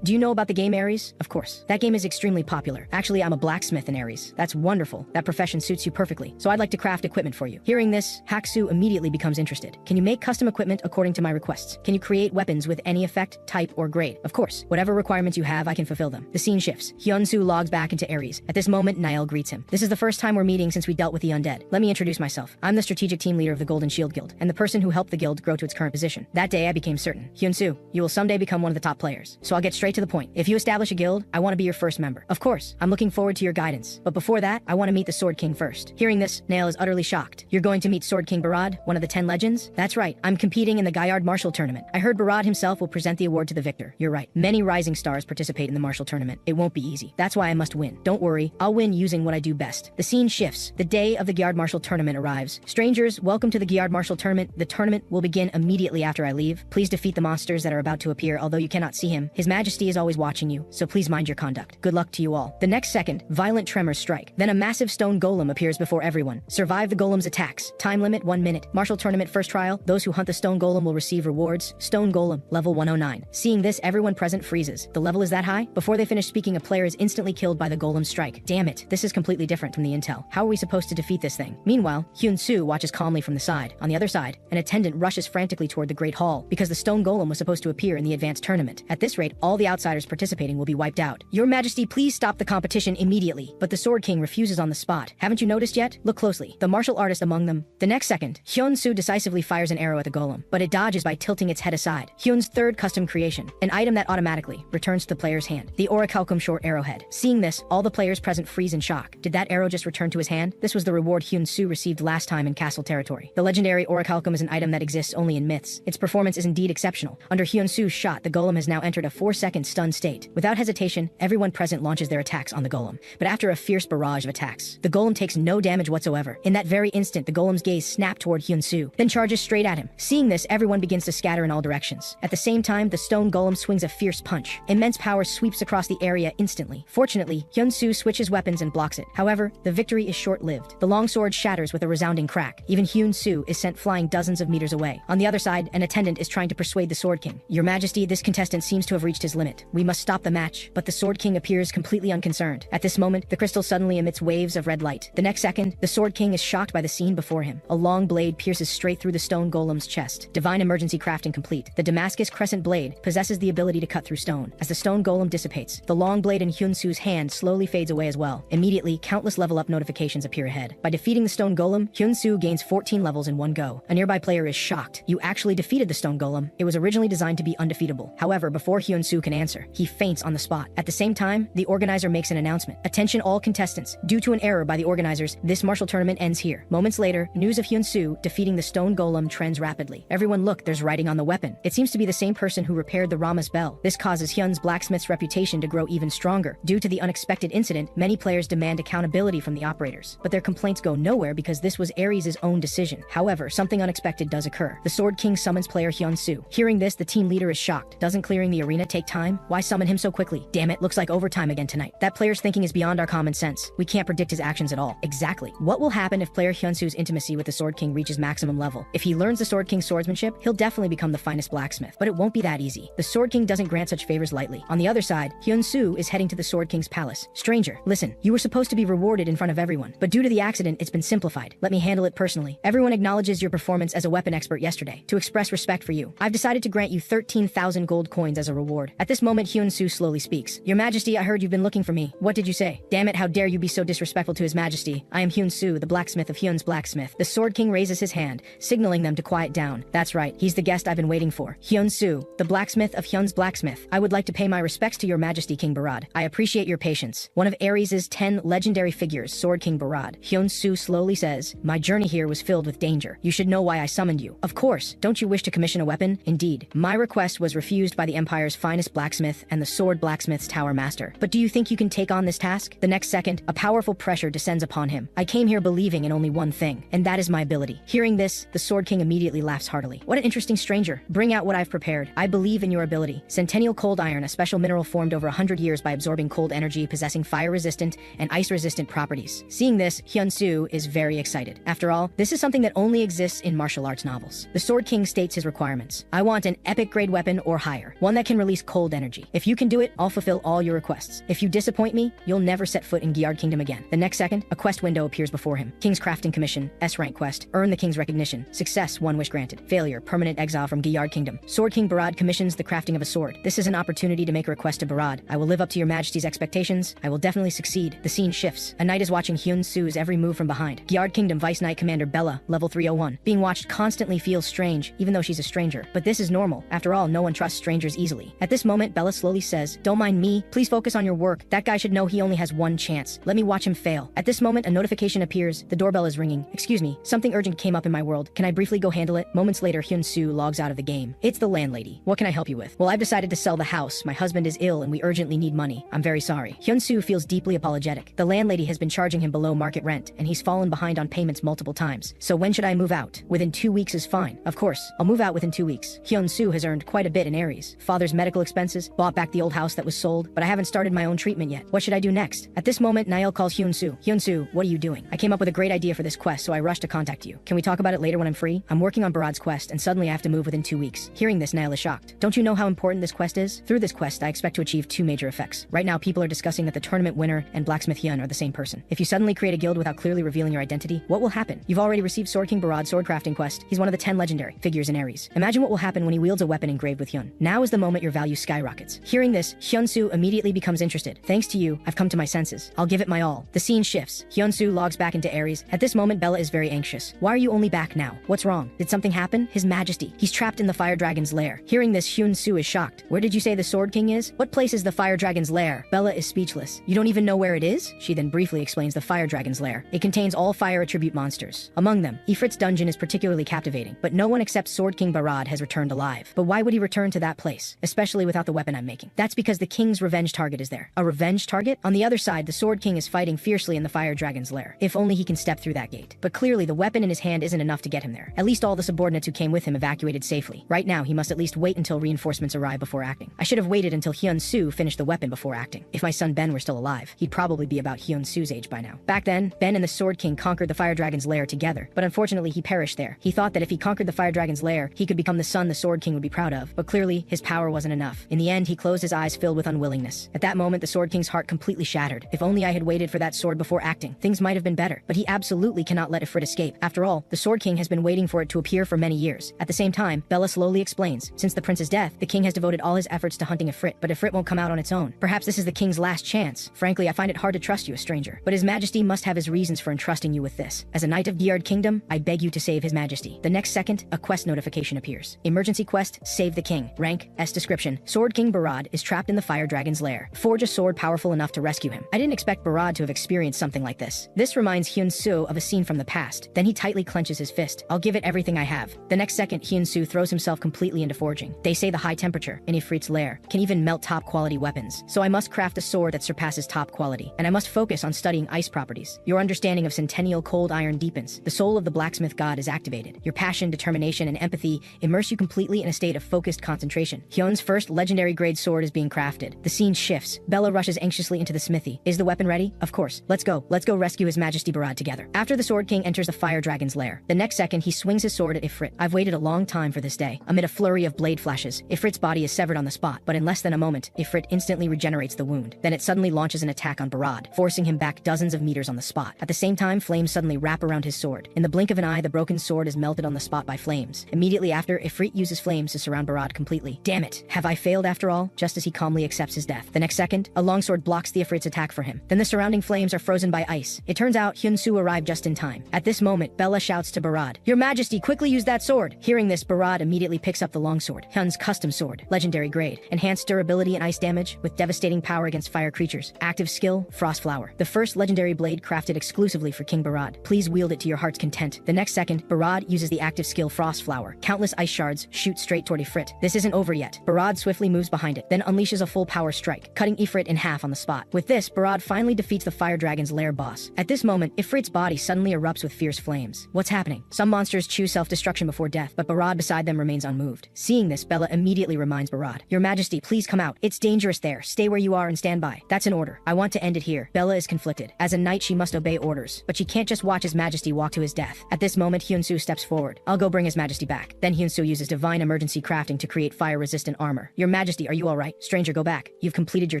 Do you know about the game Aries? Of course. That game is extremely popular. Actually, I'm a blacksmith in Aries. That's wonderful. That profession suits you perfectly. So I'd like to craft equipment for you. Hearing this, Hak-soo immediately becomes interested. Can you make custom equipment according to my requests? Can you create weapons with any effect, type, or grade? Of course. Whatever requirements you have, I can fulfill them. The scene shifts. Hyun-soo logs back into Aries. At this moment, Nael greets him. This is the first time we're meeting since we dealt with the undead. Let me introduce myself. I'm the strategic team leader of the Golden Shield Guild, and the person who helped the guild grow to its current position. That day, I became certain. Hyun-soo, you will someday become one of the top players. So I'll get straight to the point. If you establish a guild, I want to be your first member. Of course, I'm looking forward to your guidance. But before that, I want to meet the Sword King first. Hearing this, Nael is utterly shocked. You're going to meet Sword King Barad, one of the 10 legends? That's right. I'm competing in the Gaillard Martial Tournament. I heard Barad himself will present the award to the victor. You're right. Many rising stars participate in the martial tournament. It won't be easy. That's why I must win. Don't worry, I'll win using what I do best. The scene shifts. The day of the Gaillard Martial Tournament arrives. Strangers, welcome to the Gaillard Martial Tournament. The tournament will begin immediately after I leave. Please defeat the monsters that are about to appear, although you cannot see him. His Majesty is always watching you, so please mind your conduct. Good luck to you all. The next second, violent tremors strike. Then a massive stone golem appears before everyone. Survive the golem's attacks. Time limit 1 minute. Martial tournament first trial. Those who hunt the stone golem will receive rewards. Stone golem, level 109. Seeing this, everyone present freezes. The level is that high? Before they finish speaking, a player is instantly killed by the golem's strike. Damn it, this is completely different from the intel. How are we supposed to defeat this thing? Meanwhile, Hyun-soo watches calmly from the side. On the other side, an attendant rushes frantically toward the Great Hall because the stone golem was supposed to appear in the advanced tournament. At this rate, all the outsiders participating will be wiped out. Your Majesty, please stop the competition immediately. But the Sword King refuses on the spot. Haven't you noticed yet? Look closely. The martial artist among them. The next second, Hyun-soo decisively fires an arrow at the golem, but it dodges by tilting its head aside. Hyun's third custom creation, an item that automatically returns to the player's hand. The Orichalcum short arrowhead. Seeing this, all the players present freeze in shock. Did that arrow just return to his hand? This was the reward Hyun-soo received last time in Castle Territory. The legendary Orichalcum is an item that exists only in myths. Its performance is indeed exceptional. Under Hyun-soo's shot, the golem has now entered a 4-second stun state. Without hesitation, everyone present launches their attacks on the golem. But after a fierce barrage of attacks, the golem takes no damage whatsoever. In that very instant, the golem's gaze snapped toward Hyun-soo, then charges straight at him. Seeing this, everyone begins to scatter in all directions. At the same time, the stone golem swings a fierce punch. Immense power sweeps across the area instantly. Fortunately, Hyun-soo switches weapons and blocks it. However, the victory is short-lived. The longsword shatters with a resounding crack. Even Hyun-soo is sent flying dozens of meters away. On the other side, an attendant is trying to persuade the Sword King. Your Majesty, this contestant seems to have reached his limit. We must stop the match. But the Sword King appears completely unconcerned. At this moment, the crystal suddenly emits waves of red light. The next second, the Sword King is shocked by the scene before him. A long blade pierces straight through the stone golem's chest. Divine emergency crafting complete. The Damascus crescent blade possesses the ability to cut through stone. As the stone golem dissipates, the long blade in Hyun-soo's hand slowly fades away as well. Immediately, countless level up notifications appear ahead. By defeating the stone golem, Hyun-soo gains 14 levels in one go. A nearby player is shocked. You actually defeated the stone golem. It was originally designed to be undefeatable. However, before Hyun-soo can answer, he faints on the spot. At the same time, the organizer makes an announcement. Attention all contestants. Due to an error by the organizers, this martial tournament ends here. Moments later, news of Hyun-soo defeating the stone golem trends rapidly. Everyone look, there's writing on the weapon. It seems to be the same person who repaired the Rama's bell. This causes Hyun's blacksmith's reputation to grow even stronger. Due to the unexpected incident, many players demand accountability from the operators. But their complaints go nowhere because this was Ares' own decision. However, something unexpected does occur. The Sword King summons player Hyun-soo. Hearing this, the team leader is shocked. Doesn't clearing the arena take time? Why summon him so quickly? Damn it, looks like overtime again tonight. That player's thinking is beyond our common sense. We can't predict his actions at all. Exactly. What will happen if player Hyun-soo's intimacy with the Sword King reaches maximum level? If he learns the Sword King's swordsmanship, he'll definitely become the finest blacksmith. But it won't be that easy. The Sword King doesn't grant such favors lightly. On the other side, Hyun-soo is heading to the Sword King's palace. Stranger, listen, you were supposed to be rewarded in front of everyone, but due to the accident, it's been simplified. Let me handle it personally. Everyone acknowledges your performance as a weapon expert yesterday. To express respect for you, I've decided to grant you 13,000 gold coins as a reward. At this moment, Hyun-soo slowly speaks. Your Majesty, I heard you've been looking for me. What did you say? Damn it, how dare you be so disrespectful to His Majesty. I am Hyun-soo, the blacksmith of Hyun's blacksmith. The Sword King raises his hand, signaling them to quiet down. That's right, he's the guest I've been waiting for. Hyun-soo, the blacksmith of Hyun's blacksmith. I would like to pay my respects to your majesty, King Barad. I appreciate your patience. One of Ares' 10 legendary figures, Sword King Barad. Hyun-soo slowly says, my journey here was filled with danger. You should know why I summoned you. Of course, don't you wish to commission a weapon? Indeed. My request was refused by the Empire's finest blacksmith and the sword blacksmith's tower master. But do you think you can take on this task? The next second, a powerful pressure descends upon him. I came here believing in only one thing, and that is my ability. Hearing this, the Sword King immediately laughs heartily. What an interesting stranger. Bring out what I've prepared. I believe in your ability. Centennial Cold Iron, a special mineral formed over 100 years by absorbing cold energy, possessing fire-resistant and ice-resistant properties. Seeing this, Hyun-soo is very excited. After all, this is something that only exists in martial arts novels. The Sword King states his requirements. I want an epic grade weapon or higher, one that can release cold energy. If you can do it, I'll fulfill all your requests. If you disappoint me, you'll never set foot in Gyard Kingdom again. The next second, a quest window appears before him. King's Crafting Commission, S-rank quest. Earn the King's recognition. Success, 1 wish granted. Failure, permanent exile from Gyard Kingdom. Sword King Barad commissions the crafting of a sword. This is an opportunity to make a request to Barad. I will live up to your majesty's expectations. I will definitely succeed. The scene shifts. A knight is watching Hyun-soo's every move from behind. Gyard Kingdom Vice Knight Commander Bella, level 301. Being watched constantly feels strange, even though she's a stranger. But this is normal. After all, no one trusts strangers easily. At this moment, Bella slowly says, don't mind me. Please focus on your work. That guy should know he only has one chance. Let me watch him fail. At this moment, a notification appears. The doorbell is ringing. Excuse me, something urgent came up in my world. Can I briefly go handle it? Moments later, Hyun-soo logs out of the game. It's the landlady. What can I help you with? Well, I've decided to sell the house. My husband is ill and we urgently need money. I'm very sorry. Hyun-soo feels deeply apologetic. The landlady has been charging him below market rent and he's fallen behind on payments multiple times. So when should I move out? Within 2 weeks is fine. Of course, I'll move out within 2 weeks. Hyun-soo has earned quite a bit in Ares. Father's medical expenses, bought back the old house that was sold, but I haven't started my own treatment yet. What should I do next? At this moment, Nael calls Hyun-soo. Hyun-soo, what are you doing? I came up with a great idea for this quest, so I rushed to contact you. Can we talk about it later when I'm free? I'm working on Barad's quest, and suddenly I have to move within 2 weeks. Hearing this, Nael is shocked. Don't you know how important this quest is? Through this quest, I expect to achieve 2 major effects. Right now, people are discussing that the tournament winner and Blacksmith Hyun are the same person. If you suddenly create a guild without clearly revealing your identity, what will happen? You've already received Sword King Barad's sword crafting quest. He's one of the 10 legendary figures in Ares. Imagine what will happen when he wields a weapon engraved with Hyun. Now is the moment your value skyrockets. Hearing this, Hyun-soo immediately becomes interested. Thanks to you, I've come to my senses. I'll give it my all. The scene shifts. Hyun-soo logs back into Ares. At this moment, Bella is very anxious. Why are you only back now? What's wrong? Did something happen? His Majesty. He's trapped in the Fire Dragon's lair. Hearing this, Hyun-soo is shocked. Where did you say the Sword King is? What place is the Fire Dragon's lair? Bella is speechless. You don't even know where it is? She then briefly explains the Fire Dragon's lair. It contains all fire attribute monsters. Among them, Ifrit's dungeon is particularly captivating, but no one except Sword King Barad has returned alive. But why would he return to that place? Especially without the weapon I'm making. That's because the King's revenge target is there. A revenge target? On the other side, the Sword King is fighting fiercely in the Fire Dragon's lair. If only he can step through that gate. But clearly, the weapon in his hand isn't enough to get him there. At least all the subordinates who came with him evacuated safely. Right now, he must at least wait until reinforcements arrive before acting. I should have waited until Hyun-soo finished the weapon before acting. If my son Ben were still alive, he'd probably be about Hyun-soo's age by now. Back then, Ben and the Sword King conquered the Fire Dragon's lair together, but unfortunately he perished there. He thought that if he conquered the Fire Dragon's lair, he could become the son the Sword King would be proud of, but clearly his power wasn't enough. In the end, he closed his eyes filled with unwillingness. At that moment, the Sword King's heart completely shattered. If only I had waited for that sword before acting, things might have been better, but he absolutely cannot let Ifrit escape. After all, the Sword King has been waiting for it to appear for many years. At the same time, Bella slowly explains, since the prince's death, the king has devoted all his efforts to hunting Ifrit, but Ifrit won't come out on its own. Perhaps this is the king's last chance. Frankly, I find it hard to trust you, a stranger, but his majesty must have his reasons for entrusting you with this. As a knight of Gyard Kingdom, I beg you to save his majesty. The next second, a quest notification appears. Emergency quest, save the king. Rank, S description. Sword King Barad is trapped in the Fire Dragon's lair. Forge a sword powerful enough to rescue him. I didn't expect Barad to have experienced something like this. This reminds Hyun-soo of a scene from the past. Then he tightly clenches his fist. I'll give it everything I have. The next second, Hyun-soo throws himself completely into forging. They say the high temperature in Ifrit's lair can even melt top quality weapons. So I must craft a sword that surpasses top quality, and I must focus on studying ice properties. Your understanding of Centennial Cold Iron deepens. The soul of the blacksmith god is activated. Your passion, determination, and empathy immerse you completely in a state of focused concentration. Hyun's first legendary grade sword is being crafted. The scene shifts. Bella rushes anxiously into the smithy. Is the weapon ready? Of course. Let's go. Let's go rescue His Majesty Barad together. After the Sword King enters the Fire Dragon's lair, the next second he swings his sword at Ifrit. I've waited a long time for this day. Amid a flurry of blade flashes, Ifrit's body is severed on the spot, but in less than a moment, Ifrit instantly regenerates the wound. Then it suddenly launches an attack on Barad, forcing him back dozens of meters on the spot. At the same time, flames suddenly wrap around his sword. In the blink of an eye, the broken sword is melted on the spot by flames. Immediately after, Ifrit uses flames to surround Barad completely. Damn it! Have I failed after all? Just as he calmly accepts his death. The next second, a longsword blocks the Ifrit's attack for him. Then the surrounding flames are frozen by ice. It turns out Hyun-soo arrived just in time. At this moment, Bella shouts to Barad, "Your Majesty, quickly use that sword!" Hearing this, Barad immediately picks up the longsword, Hyun's custom sword, legendary grade, enhanced durability ability and ice damage, with devastating power against fire creatures. Active skill, Frost Flower. The first legendary blade crafted exclusively for King Barad. Please wield it to your heart's content. The next second, Barad uses the active skill Frost Flower. Countless ice shards shoot straight toward Ifrit. This isn't over yet. Barad swiftly moves behind it, then unleashes a full power strike, cutting Ifrit in half on the spot. With this, Barad finally defeats the Fire Dragon's lair boss. At this moment, Ifrit's body suddenly erupts with fierce flames. What's happening? Some monsters choose self-destruction before death, but Barad beside them remains unmoved. Seeing this, Bella immediately reminds Barad, "Your Majesty, please come out. It's dangerous there. Stay where you are and stand by." That's an order. I want to end it here. Bella is conflicted. As a knight, she must obey orders, but she can't just watch His Majesty walk to his death. At this moment, Hyun-soo steps forward. "I'll go bring His Majesty back." Then Hyun-soo uses divine emergency crafting to create fire-resistant armor. "Your Majesty, are you alright? Stranger, go back. You've completed your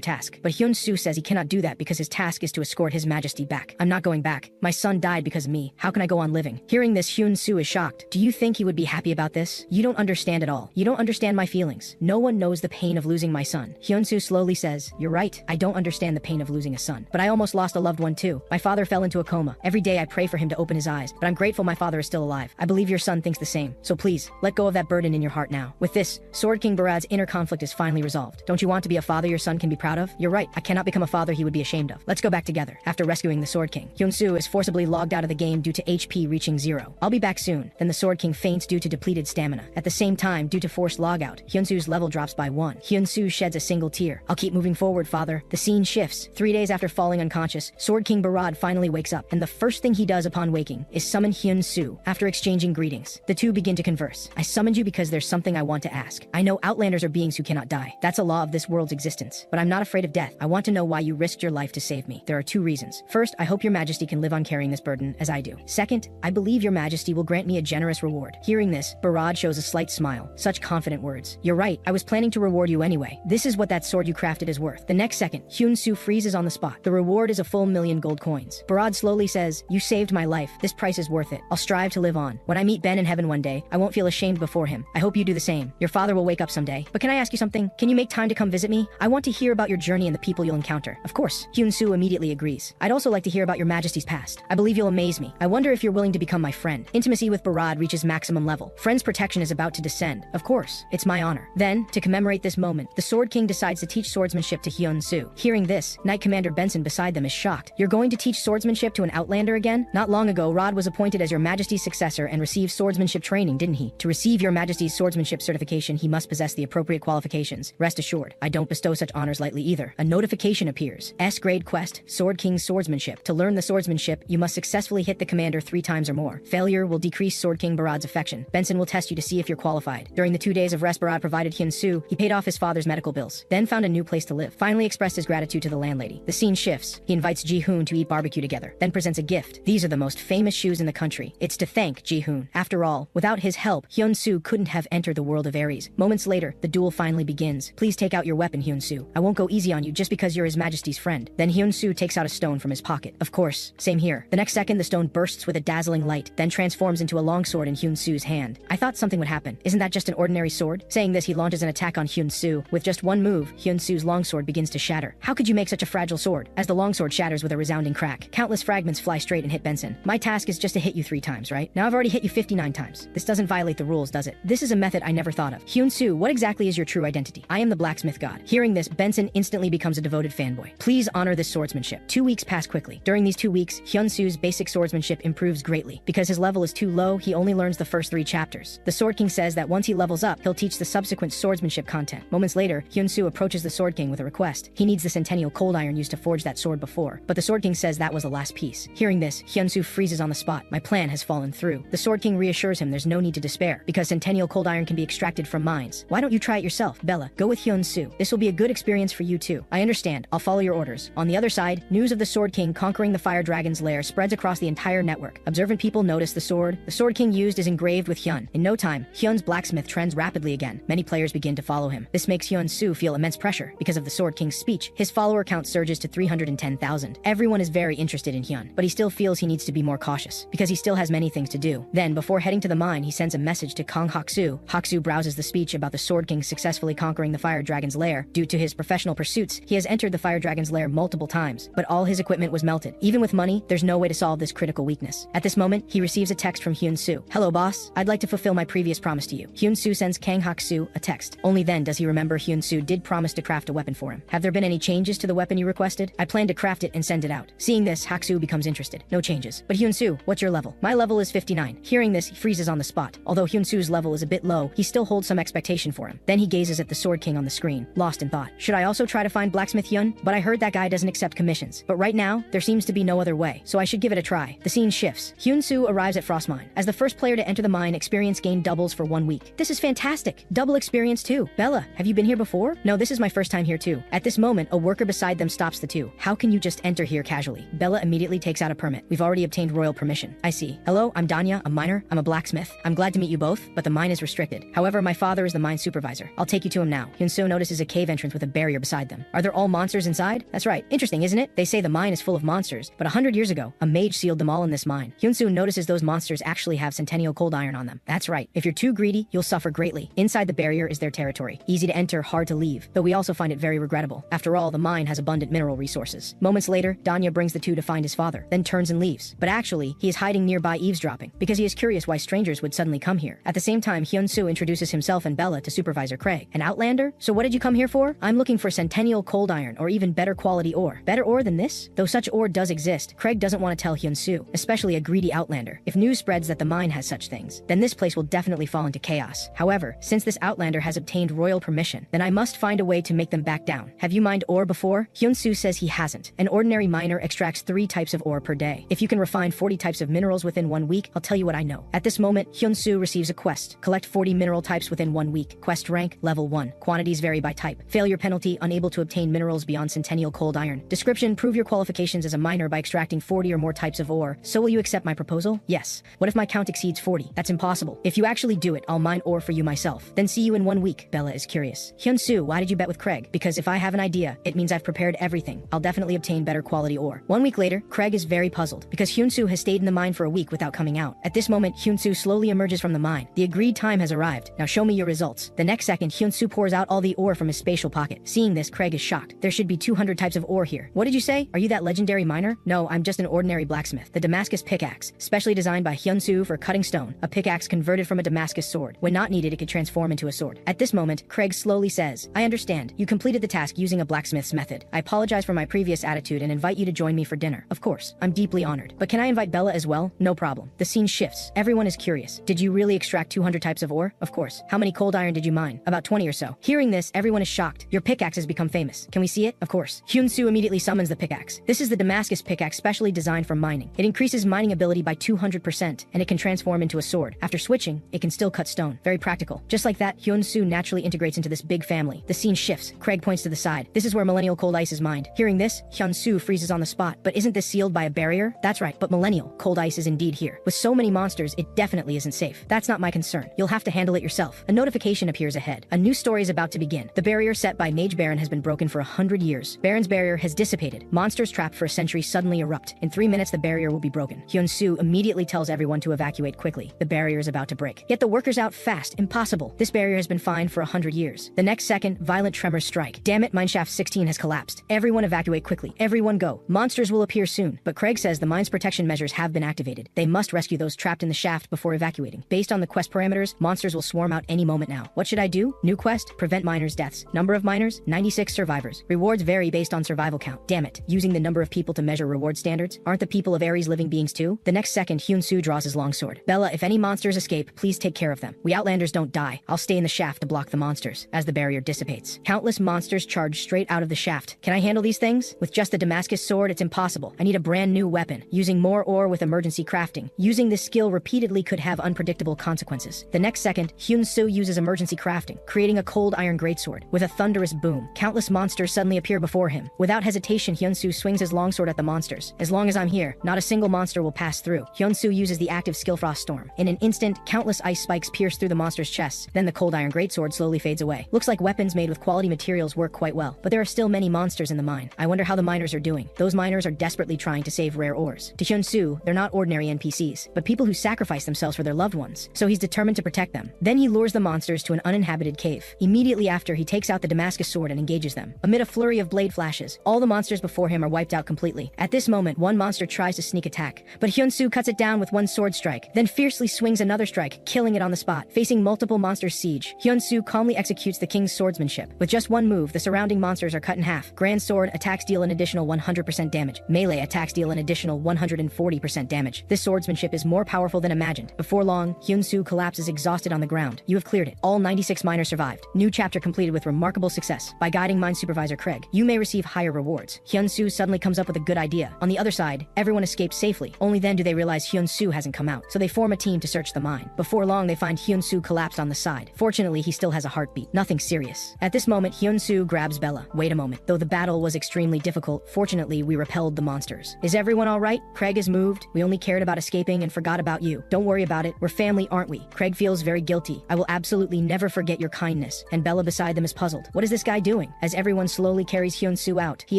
task." But Hyun-soo says he cannot do that because his task is to escort His Majesty back. "I'm not going back. My son died because of me. How can I go on living?" Hearing this, Hyun-soo is shocked. "Do you think he would be happy about this? You don't understand at all. You don't understand my feelings. No one knows the pain of losing my son." Hyun-soo slowly says, "You're right. I don't understand the pain of losing a son. But I almost lost a loved one too. My father fell into a coma. Every day I pray for him to open his eyes, but I'm grateful my father is still alive. I believe your son thinks the same. So please, let go of that burden in your heart now." With this, Sword King Barad's inner conflict is finally resolved. "Don't you want to be a father your son can be proud of? You're right. I cannot become a father he would be ashamed of. Let's go back together." After rescuing the Sword King, Hyun-soo is forcibly logged out of the game due to HP reaching 0. "I'll be back soon." Then the Sword King faints due to depleted stamina. At the same time, due to forced logout, Hyun-soo's level drops by 1. Hyun-soo sheds a single tear. "I'll keep moving forward, father." The scene shifts. 3 days after falling unconscious, Sword King Barad finally wakes up, and the first thing he does upon waking is summon Hyun-soo. After exchanging greetings, the two begin to converse. "I summoned you because there's something I want to ask. I know Outlanders are beings who cannot die. That's a law of this world's existence. But I'm not afraid of death. I want to know why you risked your life to save me. There are 2 reasons. First, I hope your Majesty can live on carrying this burden, as I do. Second, I believe your Majesty will grant me a generous reward." Hearing this, Barad shows a slight smile. Such confident words. "You're right. I was planning to reward you anyway. This is what that sword you crafted is worth." The next second, Hyun-soo freezes on the spot. The reward is a full 1,000,000 gold coins. Barad slowly says, "You saved my life. This price is worth it. I'll strive to live on. When I meet Ben in heaven one day, I won't feel ashamed before him. I hope you do the same. Your father will wake up someday. But can I ask you something? Can you make time to come visit me? I want to hear about your journey and the people you'll encounter." "Of course." Hyun-soo immediately agrees. "I'd also like to hear about your Majesty's past. I believe you'll amaze me. I wonder if you're willing to become my friend." Intimacy with Barad reaches maximum level. Friend's protection is about to descend. "Of course. It's my honor." Then, to commemorate this moment, the Sword King decides to teach swordsmanship to Hyun-soo. Hearing this, Knight Commander Benson beside them is shocked. "You're going to teach swordsmanship to an Outlander again? Not long ago, Rod was appointed as your Majesty's successor and received swordsmanship training, didn't he? To receive your Majesty's swordsmanship certification, he must possess the appropriate qualifications. Rest assured, I don't bestow such honors lightly either." A notification appears. S-grade quest, Sword King's swordsmanship. To learn the swordsmanship, you must successfully hit the commander 3 times or more. Failure will decrease Sword King Barad's affection. Benson will test you to see if you're qualified. During the 2 days of rest Barad provided Hyun-soo, he paid off his father's medical bills, then found a new place to live. Finally expressed his gratitude to the landlady. The scene shifts. He invites Ji-hoon to eat barbecue together, then presents a gift. These are the most famous shoes in the country. It's to thank Ji-hoon. After all, without his help, Hyun-soo couldn't have entered the world of Ares. Moments later, the duel finally begins. "Please take out your weapon, Hyun-soo. I won't go easy on you just because you're His Majesty's friend." Then Hyun-soo takes out a stone from his pocket. Of course, same here. The next second, the stone bursts with a dazzling light, then transforms into a longsword in Hyun-soo's hand. "I thought something would happen. Isn't that just an ordinary sword?" Saying this, he launches an attack on Hyun-soo. With just one move, Hyun-soo's longsword begins to shatter. "How could you make such a fragile sword?" As the longsword shatters with a resounding crack, countless fragments fly straight and hit Benson. "My task is just to hit you 3 times, right? Now I've already hit you 59 times. This doesn't violate the rules, does it? This is a method I never thought of." "Hyun-soo, what exactly is your true identity?" "I am the blacksmith god." Hearing this, Benson instantly becomes a devoted fanboy. "Please honor this swordsmanship." 2 weeks pass quickly. During these 2 weeks, Hyun-soo's basic swordsmanship improves greatly. Because his level is too low, he only learns the first 3 chapters. The Sword King says that once he levels up, he'll teach the subsequent swordsmanship content. Moments later, Hyun-soo approaches the Sword King with a request. He needs the Centennial Cold Iron used to forge that sword before, but the Sword King says that was the last piece. Hearing this, Hyun-soo freezes on the spot. "My plan has fallen through." The Sword King reassures him there's no need to despair, because Centennial Cold Iron can be extracted from mines. "Why don't you try it yourself, Bella? Go with Hyun-soo. This will be a good experience for you too." "I understand. I'll follow your orders." On the other side, news of the Sword King conquering the Fire Dragon's lair spreads across the entire network. Observant people notice the sword King used is engraved with Hyun. In no time, Hyun's blacksmith trends rapidly again. Many players begin to follow him. This makes Hyun-soo feel immense pressure. Because of the Sword King's speech, his follower count surges to 310,000. Everyone is very interested in Hyun, but he still feels he needs to be more cautious, because he still has many things to do. Then, before heading to the mine, he sends a message to Kang Hak-soo. Hak-soo browses the speech about the Sword King successfully conquering the Fire Dragon's lair. Due to his professional pursuits, he has entered the Fire Dragon's lair multiple times, but all his equipment was melted. Even with money, there's no way to solve this critical weakness. At this moment, he receives a text from Hyun-soo. "Hello boss, I'd like to fulfill my previous promise to you." Hyun-soo sends Kang Hak-soo a text. Only then does he remember Hyun-soo did promise to craft a weapon for him. Have there been any changes to the weapon you requested? I plan to craft it and send it out. Seeing this, Hak-soo becomes interested. No changes. But Hyun-soo, what's your level? My level is 59. Hearing this, he freezes on the spot. Although Hyun-soo's level is a bit low, he still holds some expectation for him. Then he gazes at the Sword King on the screen, lost in thought. Should I also try to find Blacksmith Hyun? But I heard that guy doesn't accept commissions. But right now, there seems to be no other way, so I should give it a try. The scene shifts. Hyun-soo arrives at Frost Mine. As the first player to enter the mine, experience gain doubles for 1 week. This is fantastic. Double experience too. Bella, have you been here before? No, this is my first time here too. At this moment, a worker beside them stops the two. How can you just enter here casually? Bella immediately takes out a permit. We've already obtained royal permission. I see. Hello, I'm Danya, a miner. I'm a blacksmith. I'm glad to meet you both, but the mine is restricted. However, my father is the mine supervisor. I'll take you to him now. Hyun-soo notices a cave entrance with a barrier beside them. Are there all monsters inside? That's right. Interesting, isn't it? They say the mine is full of monsters, but 100 years ago, a mage sealed them all in this mine. Hyun-soo notices those monsters actually have centennial cold iron on them. That's right. If you're too greedy, you'll suffer greatly. Inside the barrier is their territory. Easy to enter, hard to leave, though we also find it very regrettable. After all, the mine has abundant mineral resources. Moments later, Danya brings the two to find his father, then turns and leaves. But actually, he is hiding nearby eavesdropping, because he is curious why strangers would suddenly come here. At the same time, Hyun-soo introduces himself and Bella to Supervisor Craig. An outlander? So what did you come here for? I'm looking for centennial cold iron, or even better quality ore. Better ore than this? Though such ore does exist, Craig doesn't want to tell Hyun-soo, especially a greedy outlander. If news spreads that the mine has such things, then this place will definitely fall into chaos. However, since this outlander has obtained royal permission, then I must find a way to make them back down. Have you mined ore before? Hyun-soo says he hasn't. An ordinary miner extracts 3 types of ore per day. If you can refine 40 types of minerals within 1 week, I'll tell you what I know. At this moment, Hyun-soo receives a quest. Collect 40 mineral types within 1 week. Quest rank, level 1. Quantities vary by type. Failure penalty, unable to obtain minerals beyond centennial cold iron. Description, prove your qualifications as a miner by extracting 40 or more types of ore. So will you accept my proposal? Yes. What if my count exceeds 40? That's impossible. If you actually do it, I'll mine ore for you myself. Then see you in 1 week. Bella is curious. Hyun-soo, why did you bet with Craig? Because if I have an idea, it means I've prepared everything. I'll definitely obtain better quality ore. 1 week later, Craig is very puzzled, because Hyun-soo has stayed in the mine for a week without coming out. At this moment, Hyun-soo slowly emerges from the mine. The agreed time has arrived. Now show me your results. The next second, Hyun-soo pours out all the ore from his spatial pocket. Seeing this, Craig is shocked. There should be 200 types of ore here. What did you say? Are you that legendary miner? No, I'm just an ordinary blacksmith. The Damascus pickaxe, specially designed by Hyun-soo for cutting stone. A pickaxe converted from a Damascus sword. When not needed, it could transform into a sword. At this moment, Craig slowly says, I understand. You completed the task using a blacksmith's method. I apologize for my previous attitude and invite you to join me for dinner. Of course, I'm deeply honored. But can I invite Bella as well? No problem. The scene shifts. Everyone is curious. Did you really extract 200 types of ore? Of course. How many cold iron did you mine? About 20 or so. Hearing this, everyone is shocked. Your pickaxe has become famous. Can we see it? Of course. Hyun-soo immediately summons the pickaxe. This is the Damascus pickaxe specially designed for mining. It increases mining ability by 200%, and it can transform into a sword. After switching, it can still cut stone. Very practical. Just like that, Hyun-soo naturally integrates into this big family. The scene shifts. Craig points to the side. This is where millennial cold ice is mined. Hearing this, Hyun-soo freezes on the spot. But isn't this sealed by a barrier? That's right, but millennial cold ice is indeed here. With so many monsters, it definitely isn't safe. That's not my concern. You'll have to handle it yourself. A notification appears ahead. A new story is about to begin. The barrier set by Mage Baron has been broken for 100 years. Baron's barrier has dissipated. Monsters trapped for a century suddenly erupt. In 3 minutes, the barrier will be broken. Hyun-soo immediately tells everyone to evacuate quickly. The barrier is about to break. Get the workers out fast. Impossible. This barrier has been fine for 100 years. The next second, violent tremors strike. Damn it, mineshaft 16 has collapsed. Everyone evacuate quickly. Everyone go. Monsters will appear soon. But Craig says the mine's protection measures have been activated. They must rescue those trapped in the shaft before evacuating. Based on the quest parameters, monsters will swarm out any moment now. What should I do? New quest, prevent miners' deaths. Number of miners, 96 survivors. Rewards vary based on survival count. Damn it. Using the number of people to measure reward standards? Aren't the people of Ares living beings too? The next second, Hyun-soo draws his longsword. Bella, if any monsters escape, please take care of them. We outlanders don't die. I'll stay in the shaft to block the monsters. As the barrier dissipates, countless monsters charge straight out of the shaft. Can I handle these things? With just the Damascus sword, it's impossible. I need a brand new weapon. Using more ore with emergency crafting. Using this skill repeatedly could have unpredictable consequences. The next second, Hyun-soo uses emergency crafting, creating a cold iron greatsword. With a thunderous boom, countless monsters suddenly appear before him. Without hesitation, Hyun-soo swings his longsword at the monsters. As long as I'm here, not a single monster will pass through. Hyun-soo uses the active skill Frost Storm. In an instant, countless ice spikes pierce through the monster's chests. Then the cold iron greatsword slowly fades away. Looks like weapons made with quality materials work quite well, but there are still many monsters in the mine. I wonder how the miners are doing. Those miners are desperately trying to save rare ores. To Hyun-soo, they're not ordinary NPCs, but people who sacrifice themselves for their loved ones. So he's determined to protect them. Then he lures the monsters to an uninhabited cave. Immediately after, he takes out the Damascus sword and engages them. Amid a flurry of blade flashes, all the monsters before him are wiped out completely. At this moment, one monster tries to sneak attack, but Hyun-soo cuts it down with one sword strike, then fiercely swings another strike, killing it on the spot. Facing multiple monsters siege, Hyun-soo calmly executes the king's swordsmanship. With just one move, the surrounding monsters are cut in half. Grand Sword attacks deal an additional 100% damage. Melee attacks deal an additional 140% damage. This swordsmanship is more powerful than imagined. Before long, Hyun-soo collapses exhausted on the ground. You have cleared it. All 96 miners survived. New chapter completed with remarkable success. By guiding Mine Supervisor Craig, you may receive higher rewards. Hyun-soo suddenly comes up with a good idea. On the other side, everyone escapes safely. Only then do they realize Hyun-soo hasn't come out, so they form a team to search the mine. Before long, they find Hyun-soo collapsed on the side. Fortunately, he still has a heartbeat. Nothing serious. At this moment, Hyun-soo grabs Bella. Wait a moment. Though the battle was extremely difficult, fortunately, we repelled the monsters. Is everyone alright? Craig is moved. We only cared about escaping and forgot about you. Don't worry about it. We're family, aren't we? Craig feels very guilty. I will absolutely never forget your kindness. And Bella beside them is puzzled. What is this guy doing? As everyone slowly carries Hyun-soo out, he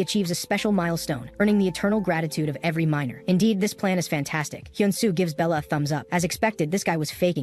achieves a special milestone, earning the eternal gratitude of every miner. Indeed, this plan is fantastic. Hyun-soo gives Bella a thumbs up. As expected, this guy was faking it.